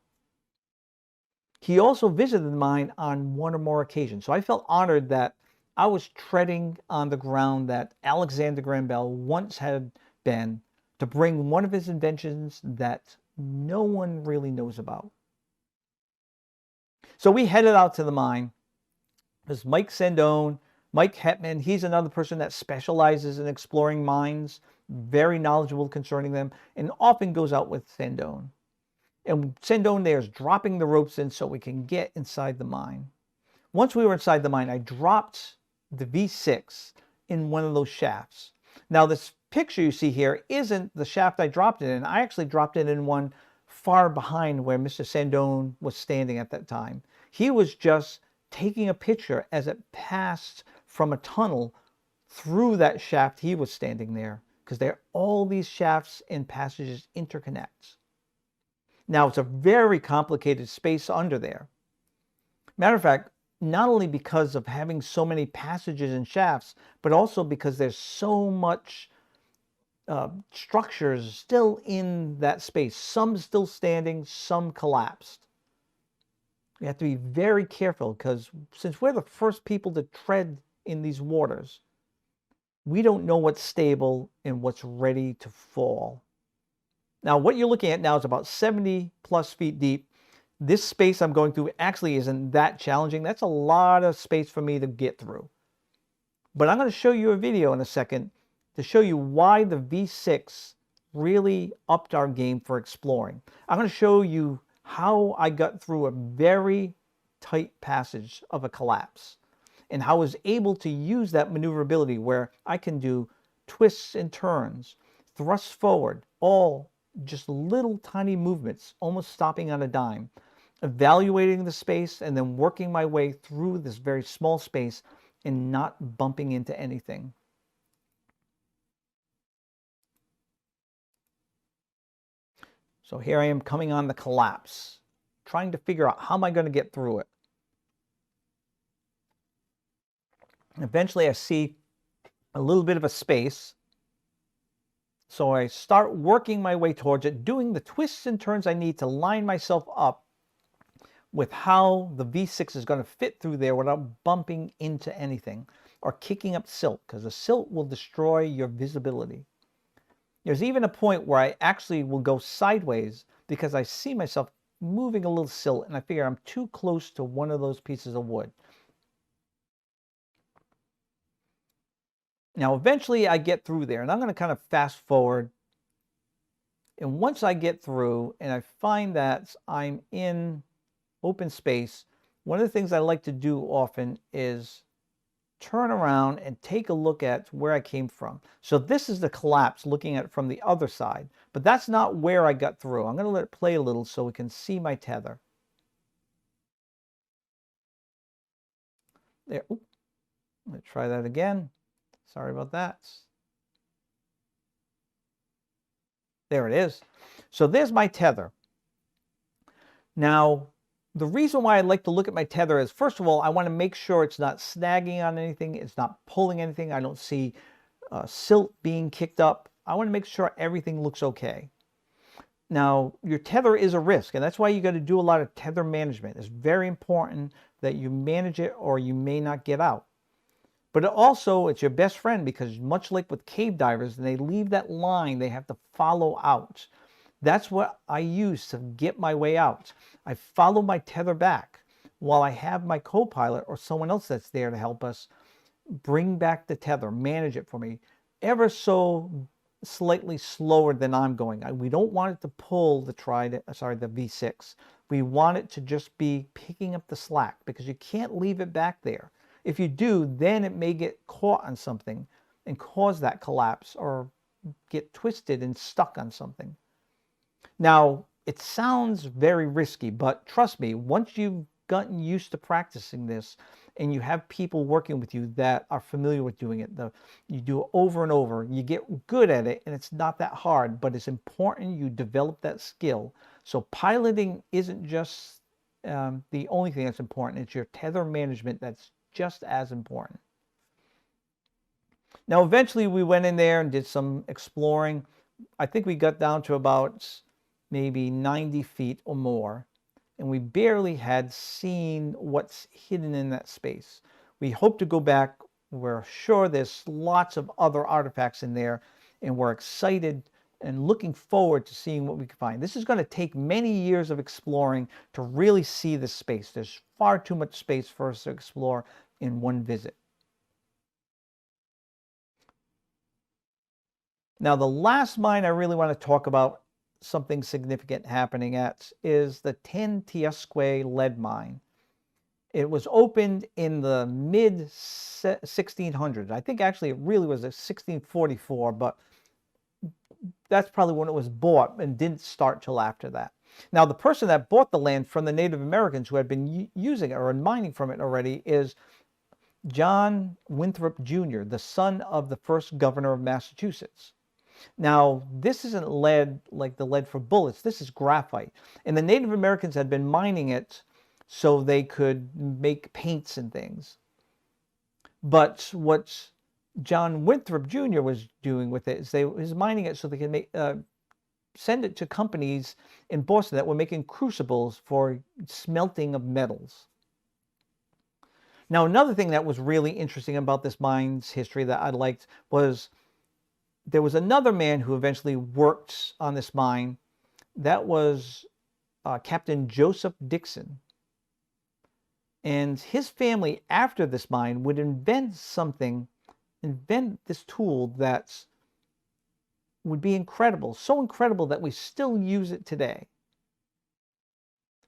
He also visited the mine on one or more occasions. So I felt honored that I was treading on the ground that Alexander Graham Bell once had been, to bring one of his inventions that no one really knows about. So we headed out to the mine. There's Mike Sandone, Mike Hetman. He's another person that specializes in exploring mines, very knowledgeable concerning them, and often goes out with Sandone. And Sandone there is dropping the ropes in so we can get inside the mine. Once we were inside the mine, I dropped the V6 in one of those shafts. Now, this picture you see here isn't the shaft I dropped it in. I actually dropped it in one far behind where Mr. Sandone was standing at that time. He was just taking a picture as it passed from a tunnel through that shaft he was standing there, because all these shafts and passages interconnect. Now, it's a very complicated space under there. Matter of fact, not only because of having so many passages and shafts, but also because there's so much structures still in that space. Some still standing, some collapsed. You have to be very careful, because since we're the first people to tread in these waters, we don't know what's stable and what's ready to fall. Now, what you're looking at now is about 70 plus feet deep. This space I'm going through actually isn't that challenging. That's a lot of space for me to get through. But I'm going to show you a video in a second to show you why the V6 really upped our game for exploring. I'm going to show you how I got through a very tight passage of a collapse, and how I was able to use that maneuverability where I can do twists and turns, thrusts forward, all just little tiny movements, almost stopping on a dime, evaluating the space and then working my way through this very small space and not bumping into anything. So here I am coming on the collapse, trying to figure out how am I going to get through it. Eventually I see a little bit of a space. So I start working my way towards it, doing the twists and turns I need to line myself up with how the V6 is going to fit through there without bumping into anything or kicking up silt, because the silt will destroy your visibility. There's even a point where I actually will go sideways because I see myself moving a little silt and I figure I'm too close to one of those pieces of wood. Now, eventually I get through there, and I'm going to kind of fast forward. And once I get through and I find that I'm in open space, one of the things I like to do often is turn around and take a look at where I came from. So this is the collapse, looking at it from the other side, but that's not where I got through. I'm going to let it play a little so we can see my tether. There. Oops. I'm going to try that again. Sorry about that. There it is. So there's my tether. Now, the reason why I like to look at my tether is, first of all, I want to make sure it's not snagging on anything. It's not pulling anything. I don't see silt being kicked up. I want to make sure everything looks okay. Now, your tether is a risk, and that's why you got to do a lot of tether management. It's very important that you manage it or you may not get out. But also, it's your best friend, because much like with cave divers, they leave that line they have to follow out. That's what I use to get my way out. I follow my tether back while I have my co-pilot or someone else that's there to help us bring back the tether, manage it for me, ever so slightly slower than I'm going. We don't want it to pull the V6. We want it to just be picking up the slack, because you can't leave it back there. If you do, then it may get caught on something and cause that collapse, or get twisted and stuck on something. Now, it sounds very risky, but trust me, once you've gotten used to practicing this and you have people working with you that are familiar with doing it, you do it over and over, you get good at it, and it's not that hard, but it's important you develop that skill. So piloting isn't just the only thing that's important. It's your tether management that's just as important. Now, eventually we went in there and did some exploring. I think we got down to about maybe 90 feet or more, and we barely had seen what's hidden in that space. We hope to go back. We're sure there's lots of other artifacts in there, and we're excited and looking forward to seeing what we can find. This is going to take many years of exploring to really see this space. There's far too much space for us to explore in one visit. Now, the last mine I really want to talk about, something significant happening at, is the 10 Tiasque lead mine. It was opened in the mid 1600s. I think actually it really was 1644, but that's probably when it was bought, and didn't start till after that. Now, the person that bought the land from the Native Americans who had been using it or mining from it already is John Winthrop Jr., the son of the first governor of Massachusetts. Now, this isn't lead like the lead for bullets. This is graphite. And the Native Americans had been mining it so they could make paints and things. But what John Winthrop Jr. was doing with it is he was mining it so they could send it to companies in Boston that were making crucibles for smelting of metals. Now, another thing that was really interesting about this mine's history that I liked was there was another man who eventually worked on this mine. That was Captain Joseph Dixon. And his family, after this mine, would invent this tool that would be incredible. So incredible that we still use it today.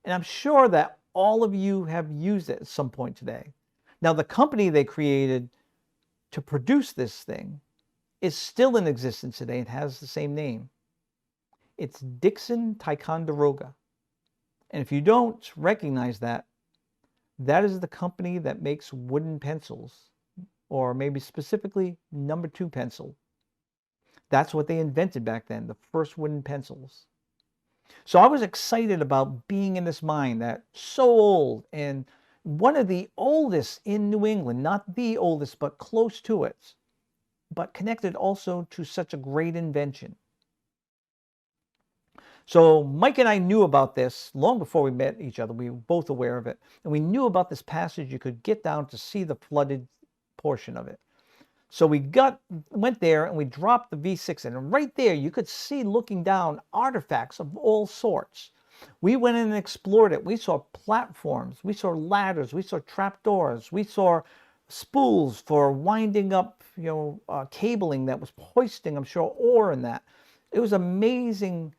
And I'm sure that all of you have used it at some point today. Now, the company they created to produce this thing is still in existence today and has the same name. It's Dixon Ticonderoga. And if you don't recognize that, that is the company that makes wooden pencils, or maybe specifically number 2 pencil. That's what they invented back then, the first wooden pencils. So I was excited about being in this mine that's so old, and one of the oldest in New England, not the oldest, but close to it, but connected also to such a great invention. So Mike and I knew about this long before we met each other. We were both aware of it. And we knew about this passage. You could get down to see the flooded portion of it. So we went there and we dropped the V6 in. And right there, you could see, looking down, artifacts of all sorts. We went in and explored it. We saw platforms. We saw ladders. We saw trapdoors. We saw spools for winding up, cabling that was hoisting, I'm sure, ore in that. It was amazing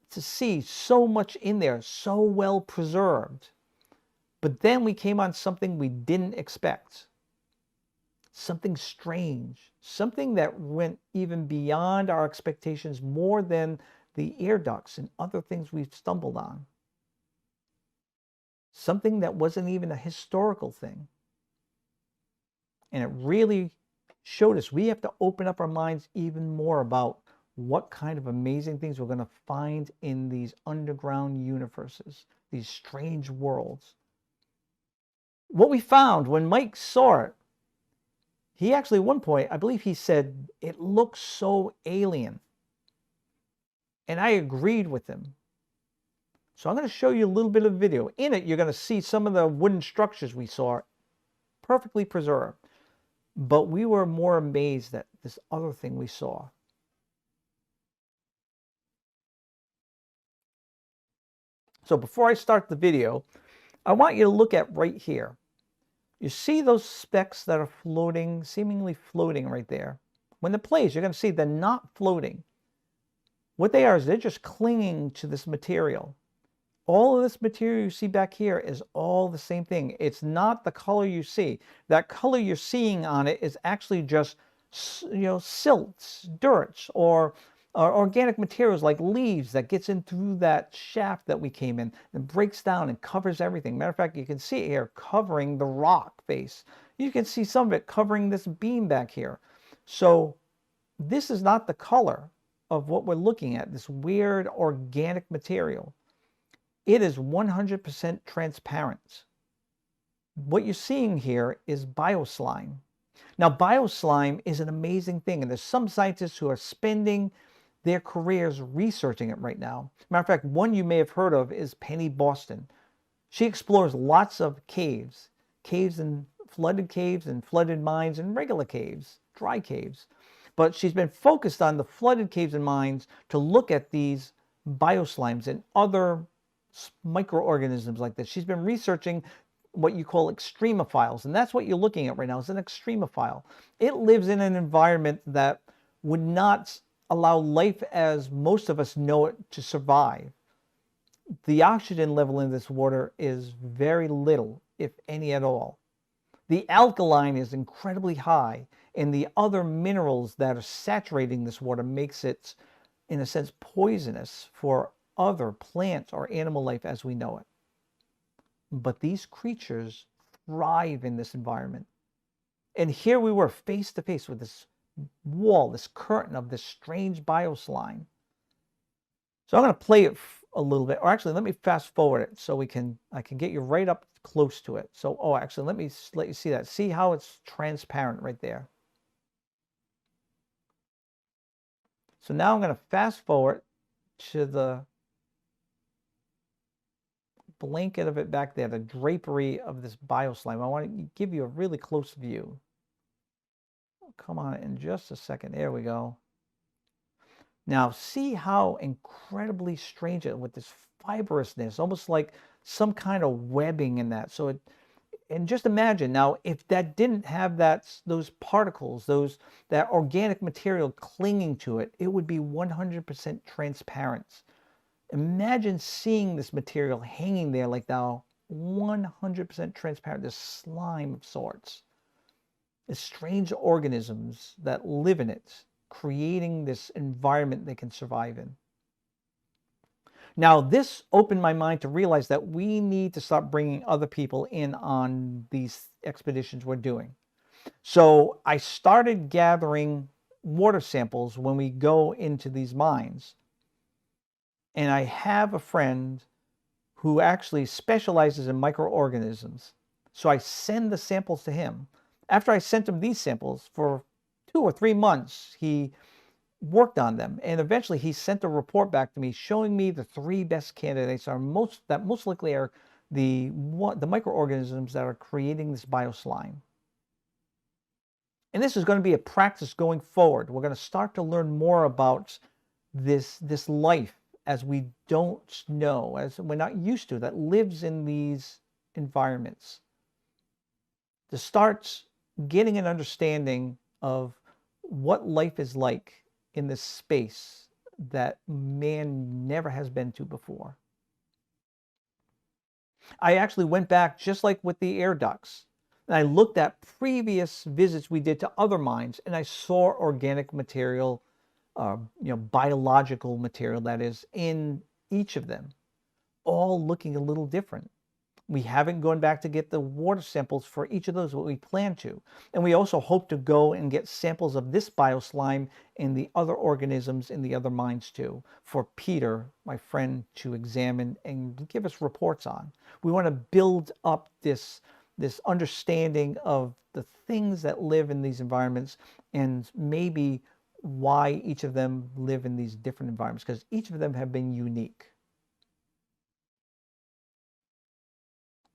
to see so much in there, so well preserved. But then we came on something we didn't expect. Something strange. Something that went even beyond our expectations, more than the air ducts and other things we've stumbled on. Something that wasn't even a historical thing. And it really showed us we have to open up our minds even more about what kind of amazing things we're going to find in these underground universes, these strange worlds. What we found when Mike saw it, he actually, at one point, I believe he said, it looks so alien. And I agreed with him. So I'm going to show you a little bit of video. In it, you're going to see some of the wooden structures we saw, perfectly preserved. But we were more amazed at this other thing we saw. So before I start the video, I want you to look at right here. You see those specks that are floating, seemingly floating right there? When they're placed, you're going to see they're not floating. What they are is they're just clinging to this material. All of this material you see back here is all the same thing. It's not the color you see. That color you're seeing on it is actually just, silts, dirt, or organic materials like leaves that gets in through that shaft that we came in and breaks down and covers everything. Matter of fact, you can see it here covering the rock face. You can see some of it covering this beam back here. So this is not the color of what we're looking at, this weird organic material. It is 100% transparent. What you're seeing here is bioslime. Now, bioslime is an amazing thing, and there's some scientists who are spending their careers researching it right now. Matter of fact, one you may have heard of is Penny Boston. She explores lots of caves and flooded mines and regular caves, dry caves. But she's been focused on the flooded caves and mines to look at these bioslimes and other microorganisms like this. She's been researching what you call extremophiles, and that's what you're looking at right now. It's an extremophile. It lives in an environment that would not allow life as most of us know it to survive. The oxygen level in this water is very little, if any at all. The alkaline is incredibly high, and the other minerals that are saturating this water makes it, in a sense, poisonous for other plant or animal life as we know it. But these creatures thrive in this environment. And here we were face to face with this wall, this curtain of this strange bioslime. So I'm going to play it a little bit, or actually let me fast forward it so I can get you right up close to it. So, actually let me let you see that. See how it's transparent right there. So now I'm going to fast forward to the blanket of it back there, the drapery of this bioslime. I want to give you a really close view. Come on in just a second. There we go. Now see how incredibly strange it is with this fibrousness, almost like some kind of webbing in that. So and just imagine now, if that didn't have those particles, that organic material clinging to it, it would be 100% transparent. Imagine seeing this material hanging there like now, 100% transparent, this slime of sorts. The strange organisms that live in it, creating this environment they can survive in. Now, this opened my mind to realize that we need to start bringing other people in on these expeditions we're doing. So I started gathering water samples when we go into these mines. And I have a friend who actually specializes in microorganisms. So I send the samples to him. After I sent him these samples for 2 or 3 months, he worked on them, and eventually he sent a report back to me showing me the 3 best candidates that most likely are the microorganisms that are creating this bioslime. And this is going to be a practice going forward. We're going to start to learn more about this life as we don't know, as we're not used to, that lives in these environments. To start getting an understanding of what life is like in this space that man never has been to before. I actually went back, just like with the air ducts, and I looked at previous visits we did to other mines, and I saw organic material, biological material that is, in each of them, all looking a little different. We haven't gone back to get the water samples for each of those, but we plan to. And we also hope to go and get samples of this bioslime and the other organisms in the other mines too, for Peter, my friend, to examine and give us reports on. We want to build up this understanding of the things that live in these environments, and maybe why each of them live in these different environments, because each of them have been unique.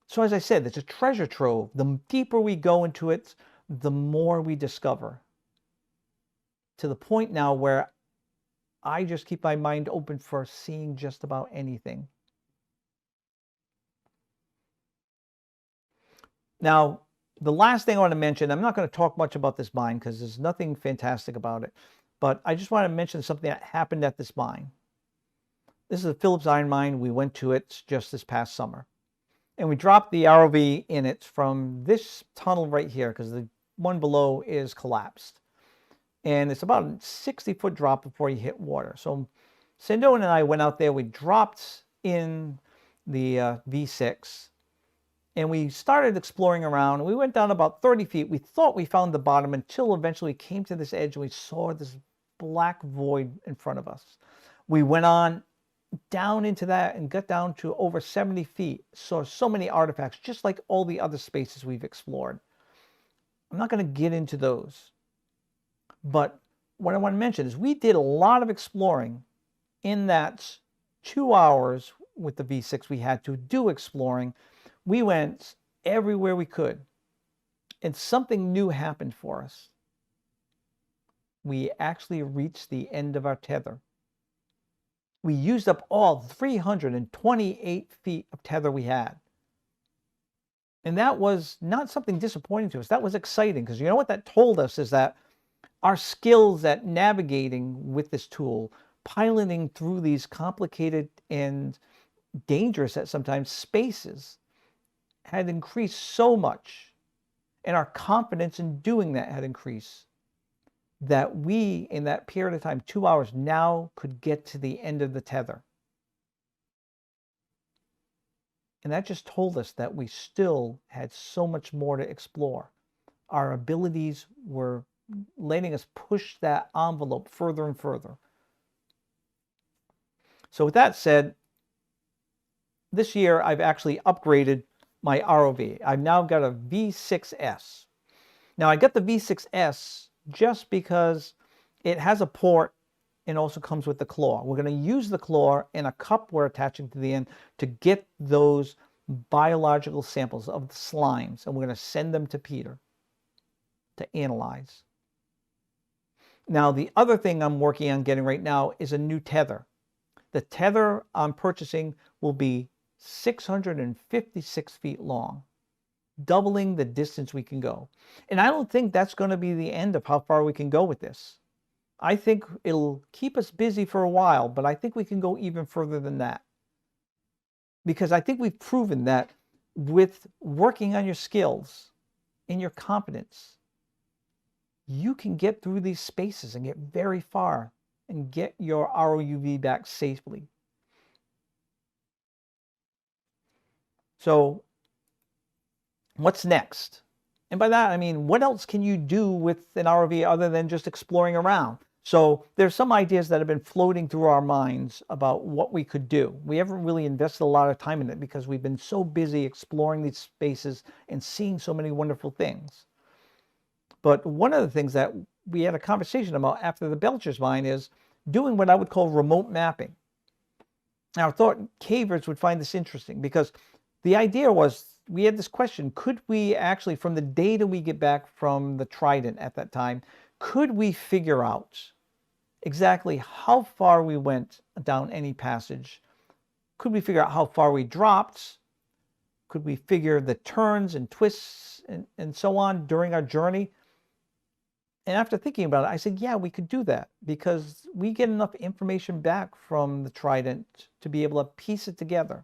So as I said, it's a treasure trove. The deeper we go into it, the more we discover. To the point now where I just keep my mind open for seeing just about anything. Now, the last thing I want to mention, I'm not going to talk much about this mine because there's nothing fantastic about it, but I just want to mention something that happened at this mine. This is a Phillips iron mine. We went to it just this past summer. And we dropped the ROV in it from this tunnel right here because the one below is collapsed. And it's about a 60-foot drop before you hit water. So Sandone and I went out there. We dropped in the V6 and we started exploring around. We went down about 30 feet. We thought we found the bottom until eventually we came to this edge and we saw this black void in front of us. We went on down into that and got down to over 70 feet. Saw so many artifacts, just like all the other spaces we've explored. I'm not going to get into those. But what I want to mention is we did a lot of exploring in that 2 hours with the V6 we had to do exploring. We went everywhere we could. And something new happened for us. We actually reached the end of our tether. We used up all 328 feet of tether we had. And that was not something disappointing to us. That was exciting because you know what that told us is that our skills at navigating with this tool, piloting through these complicated and dangerous at sometimes spaces, had increased so much. And our confidence in doing that had increased, that we, in that period of time, 2 hours, now could get to the end of the tether. And that just told us that we still had so much more to explore. Our abilities were letting us push that envelope further and further. So with that said, this year I've actually upgraded my ROV. I've now got a V6S. Now I got the V6S just because it has a port and also comes with the claw. We're going to use the claw and a cup we're attaching to the end to get those biological samples of the slimes, and we're going to send them to Peter to analyze. Now, the other thing I'm working on getting right now is a new tether. The tether I'm purchasing will be 656 feet long, doubling the distance we can go. And I don't think that's going to be the end of how far we can go with this. I think it'll keep us busy for a while, but I think we can go even further than that. Because I think we've proven that with working on your skills and your competence, you can get through these spaces and get very far and get your ROUV back safely. So what's next? And by that, I mean, what else can you do with an ROV other than just exploring around? So there's some ideas that have been floating through our minds about what we could do. We haven't really invested a lot of time in it because we've been so busy exploring these spaces and seeing so many wonderful things. But one of the things that we had a conversation about after the Belcher's mine is doing what I would call remote mapping. Now, I thought cavers would find this interesting because the idea was we had this question, could we actually, from the data we get back from the Trident at that time, could we figure out exactly how far we went down any passage? Could we figure out how far we dropped? Could we figure the turns and twists and so on during our journey? And after thinking about it, I said, yeah, we could do that because we get enough information back from the Trident to be able to piece it together.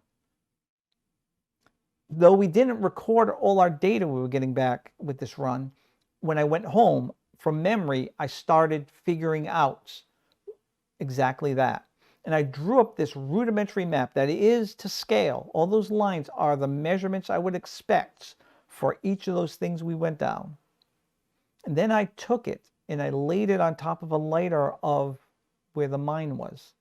Though we didn't record all our data we were getting back with this run, when I went home, from memory, I started figuring out exactly that. And I drew up this rudimentary map that is to scale. All those lines are the measurements I would expect for each of those things we went down. And then I took it and I laid it on top of a lighter of where the mine was.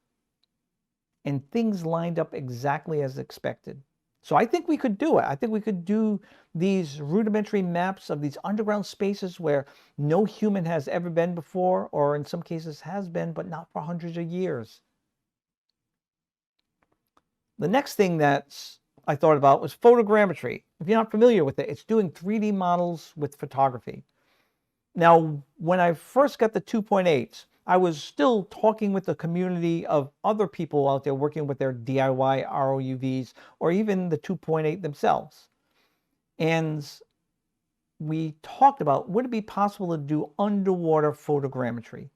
And things lined up exactly as expected. So I think we could do it. I think we could do these rudimentary maps of these underground spaces where no human has ever been before, or in some cases has been, but not for hundreds of years. The next thing that I thought about was photogrammetry. If you're not familiar with it, it's doing 3D models with photography. Now, when I first got the 2.8, I was still talking with the community of other people out there working with their DIY ROUVs or even the 2.8 themselves. And we talked about, would it be possible to do underwater photogrammetry?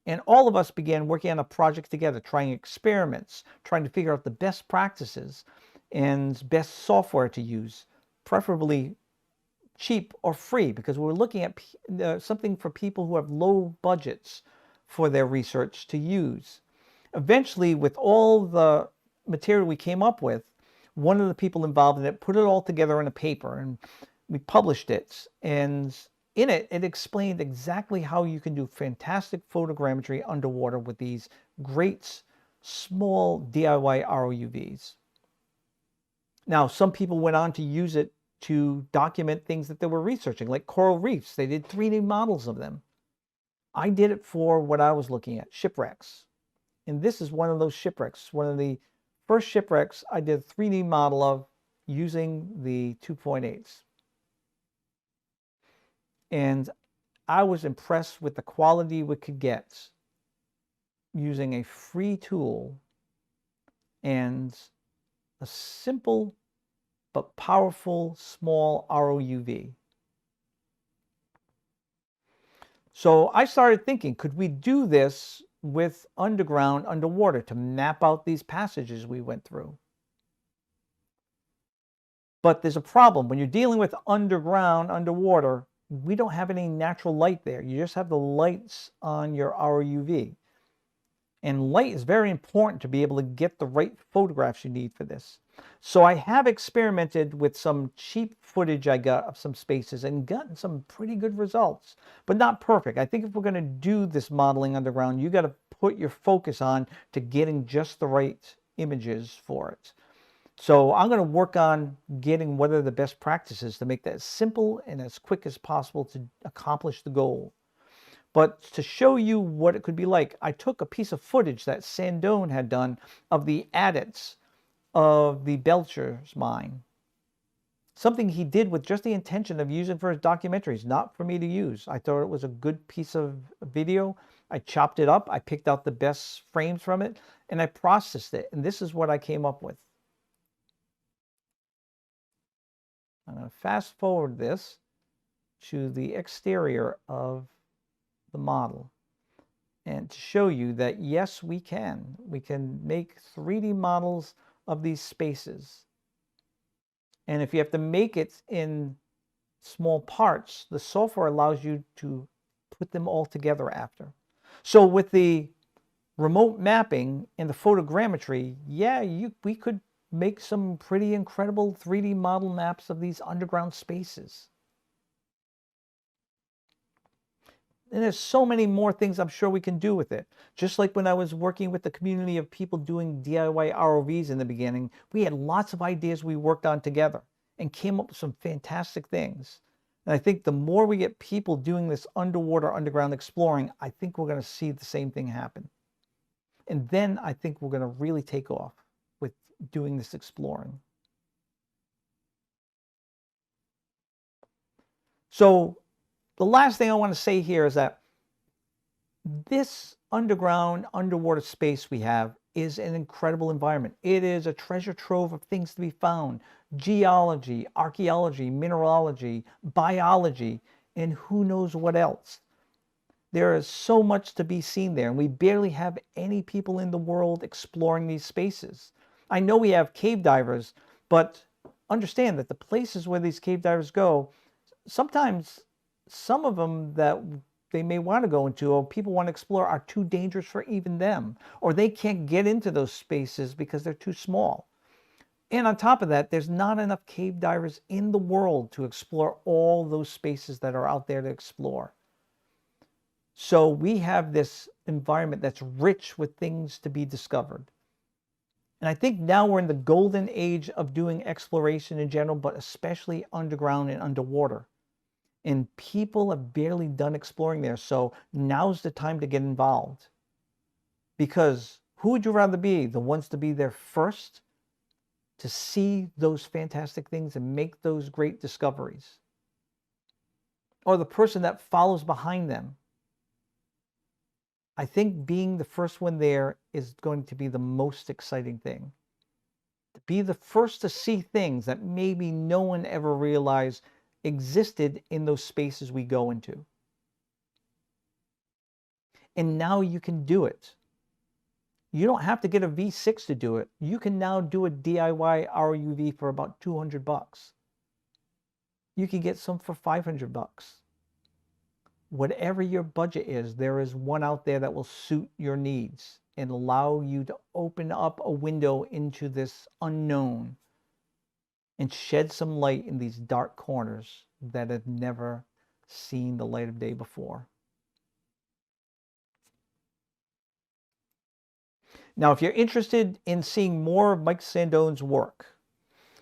And all of us began working on a project together, trying experiments, trying to figure out the best practices and best software to use, preferably cheap or free, because we're looking at something for people who have low budgets for their research to use. Eventually, with all the material we came up with, one of the people involved in it put it all together in a paper, and we published it. And in it, it explained exactly how you can do fantastic photogrammetry underwater with these great small DIY ROUVs. Now, some people went on to use it to document things that they were researching, like coral reefs. They did 3D models of them. I did it for what I was looking at, shipwrecks. And this is one of those shipwrecks, one of the first shipwrecks I did a 3D model of using the 2.8s. And I was impressed with the quality we could get using a free tool and a simple but powerful small ROUV. So I started thinking, could we do this with underwater to map out these passages we went through? But there's a problem. When you're dealing with underwater, we don't have any natural light there. You just have the lights on your ROUV. And light is very important to be able to get the right photographs you need for this. So I have experimented with some cheap footage I got of some spaces and gotten some pretty good results, but not perfect. I think if we're going to do this modeling underground, you got to put your focus on to getting just the right images for it. So I'm going to work on getting what are the best practices to make that as simple and as quick as possible to accomplish the goal. But to show you what it could be like, I took a piece of footage that Sandone had done of the adits of the Belcher's mine. Something he did with just the intention of using for his documentaries, not for me to use. I thought it was a good piece of video. I chopped it up, I picked out the best frames from it, and I processed it. And this is what I came up with. I'm going to fast forward this to the exterior of the model and to show you that yes, we can make 3D models of these spaces. And if you have to make it in small parts, the software allows you to put them all together after. So with the remote mapping and the photogrammetry, yeah, we could make some pretty incredible 3D model maps of these underground spaces. And there's so many more things I'm sure we can do with it. Just like when I was working with the community of people doing DIY ROVs in the beginning, we had lots of ideas we worked on together and came up with some fantastic things. And I think the more we get people doing this underground exploring, I think we're going to see the same thing happen. And then I think we're going to really take off with doing this exploring. So the last thing I want to say here is that this underwater space we have is an incredible environment. It is a treasure trove of things to be found. Geology, archaeology, mineralogy, biology, and who knows what else. There is so much to be seen there, and we barely have any people in the world exploring these spaces. I know we have cave divers, but understand that the places where these cave divers go, sometimes some of them that they may want to go into or people want to explore are too dangerous for even them, or they can't get into those spaces because they're too small. And on top of that, there's not enough cave divers in the world to explore all those spaces that are out there to explore. So we have this environment that's rich with things to be discovered. And I think now we're in the golden age of doing exploration in general, but especially underground and underwater. And people have barely done exploring there. So now's the time to get involved. Because who would you rather be? The ones to be there first, to see those fantastic things and make those great discoveries? Or the person that follows behind them? I think being the first one there is going to be the most exciting thing. To be the first to see things that maybe no one ever realized existed in those spaces we go into. And now you can do it. You don't have to get a V6 to do it. You can now do a DIY ROUV for about 200 bucks. You can get some for 500 bucks. Whatever your budget is, there is one out there that will suit your needs and allow you to open up a window into this unknown and shed some light in these dark corners that have never seen the light of day before. Now, if you're interested in seeing more of Mike Sandone's work,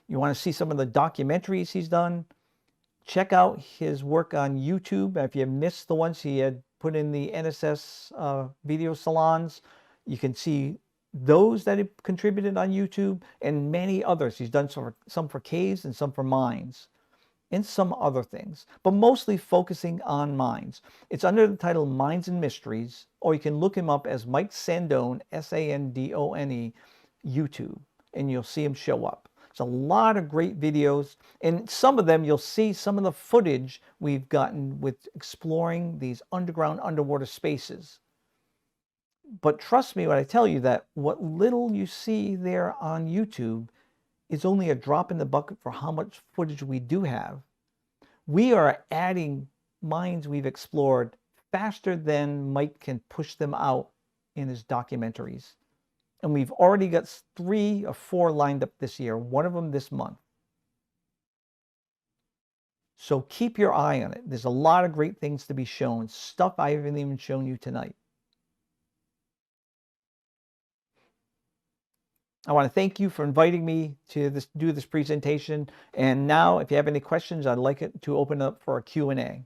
you want to see some of the documentaries he's done, check out his work on YouTube. If you missed the ones he had put in the NSS video salons, you can see those that he contributed on YouTube and many others. He's done some for caves and some for mines and some other things, but mostly focusing on mines. It's under the title Mines and Mysteries, or you can look him up as Mike Sandone, Sandone, YouTube, and you'll see him show up. It's a lot of great videos, and some of them you'll see some of the footage we've gotten with exploring these underground underwater spaces. But trust me when I tell you that what little you see there on YouTube is only a drop in the bucket for how much footage we do have. We are adding mines we've explored faster than Mike can push them out in his documentaries. And we've already got 3 or 4 lined up this year, one of them this month. So keep your eye on it. There's a lot of great things to be shown, stuff I haven't even shown you tonight. I want to thank you for inviting me to do this presentation. And now, if you have any questions, I'd like it to open up for a Q&A.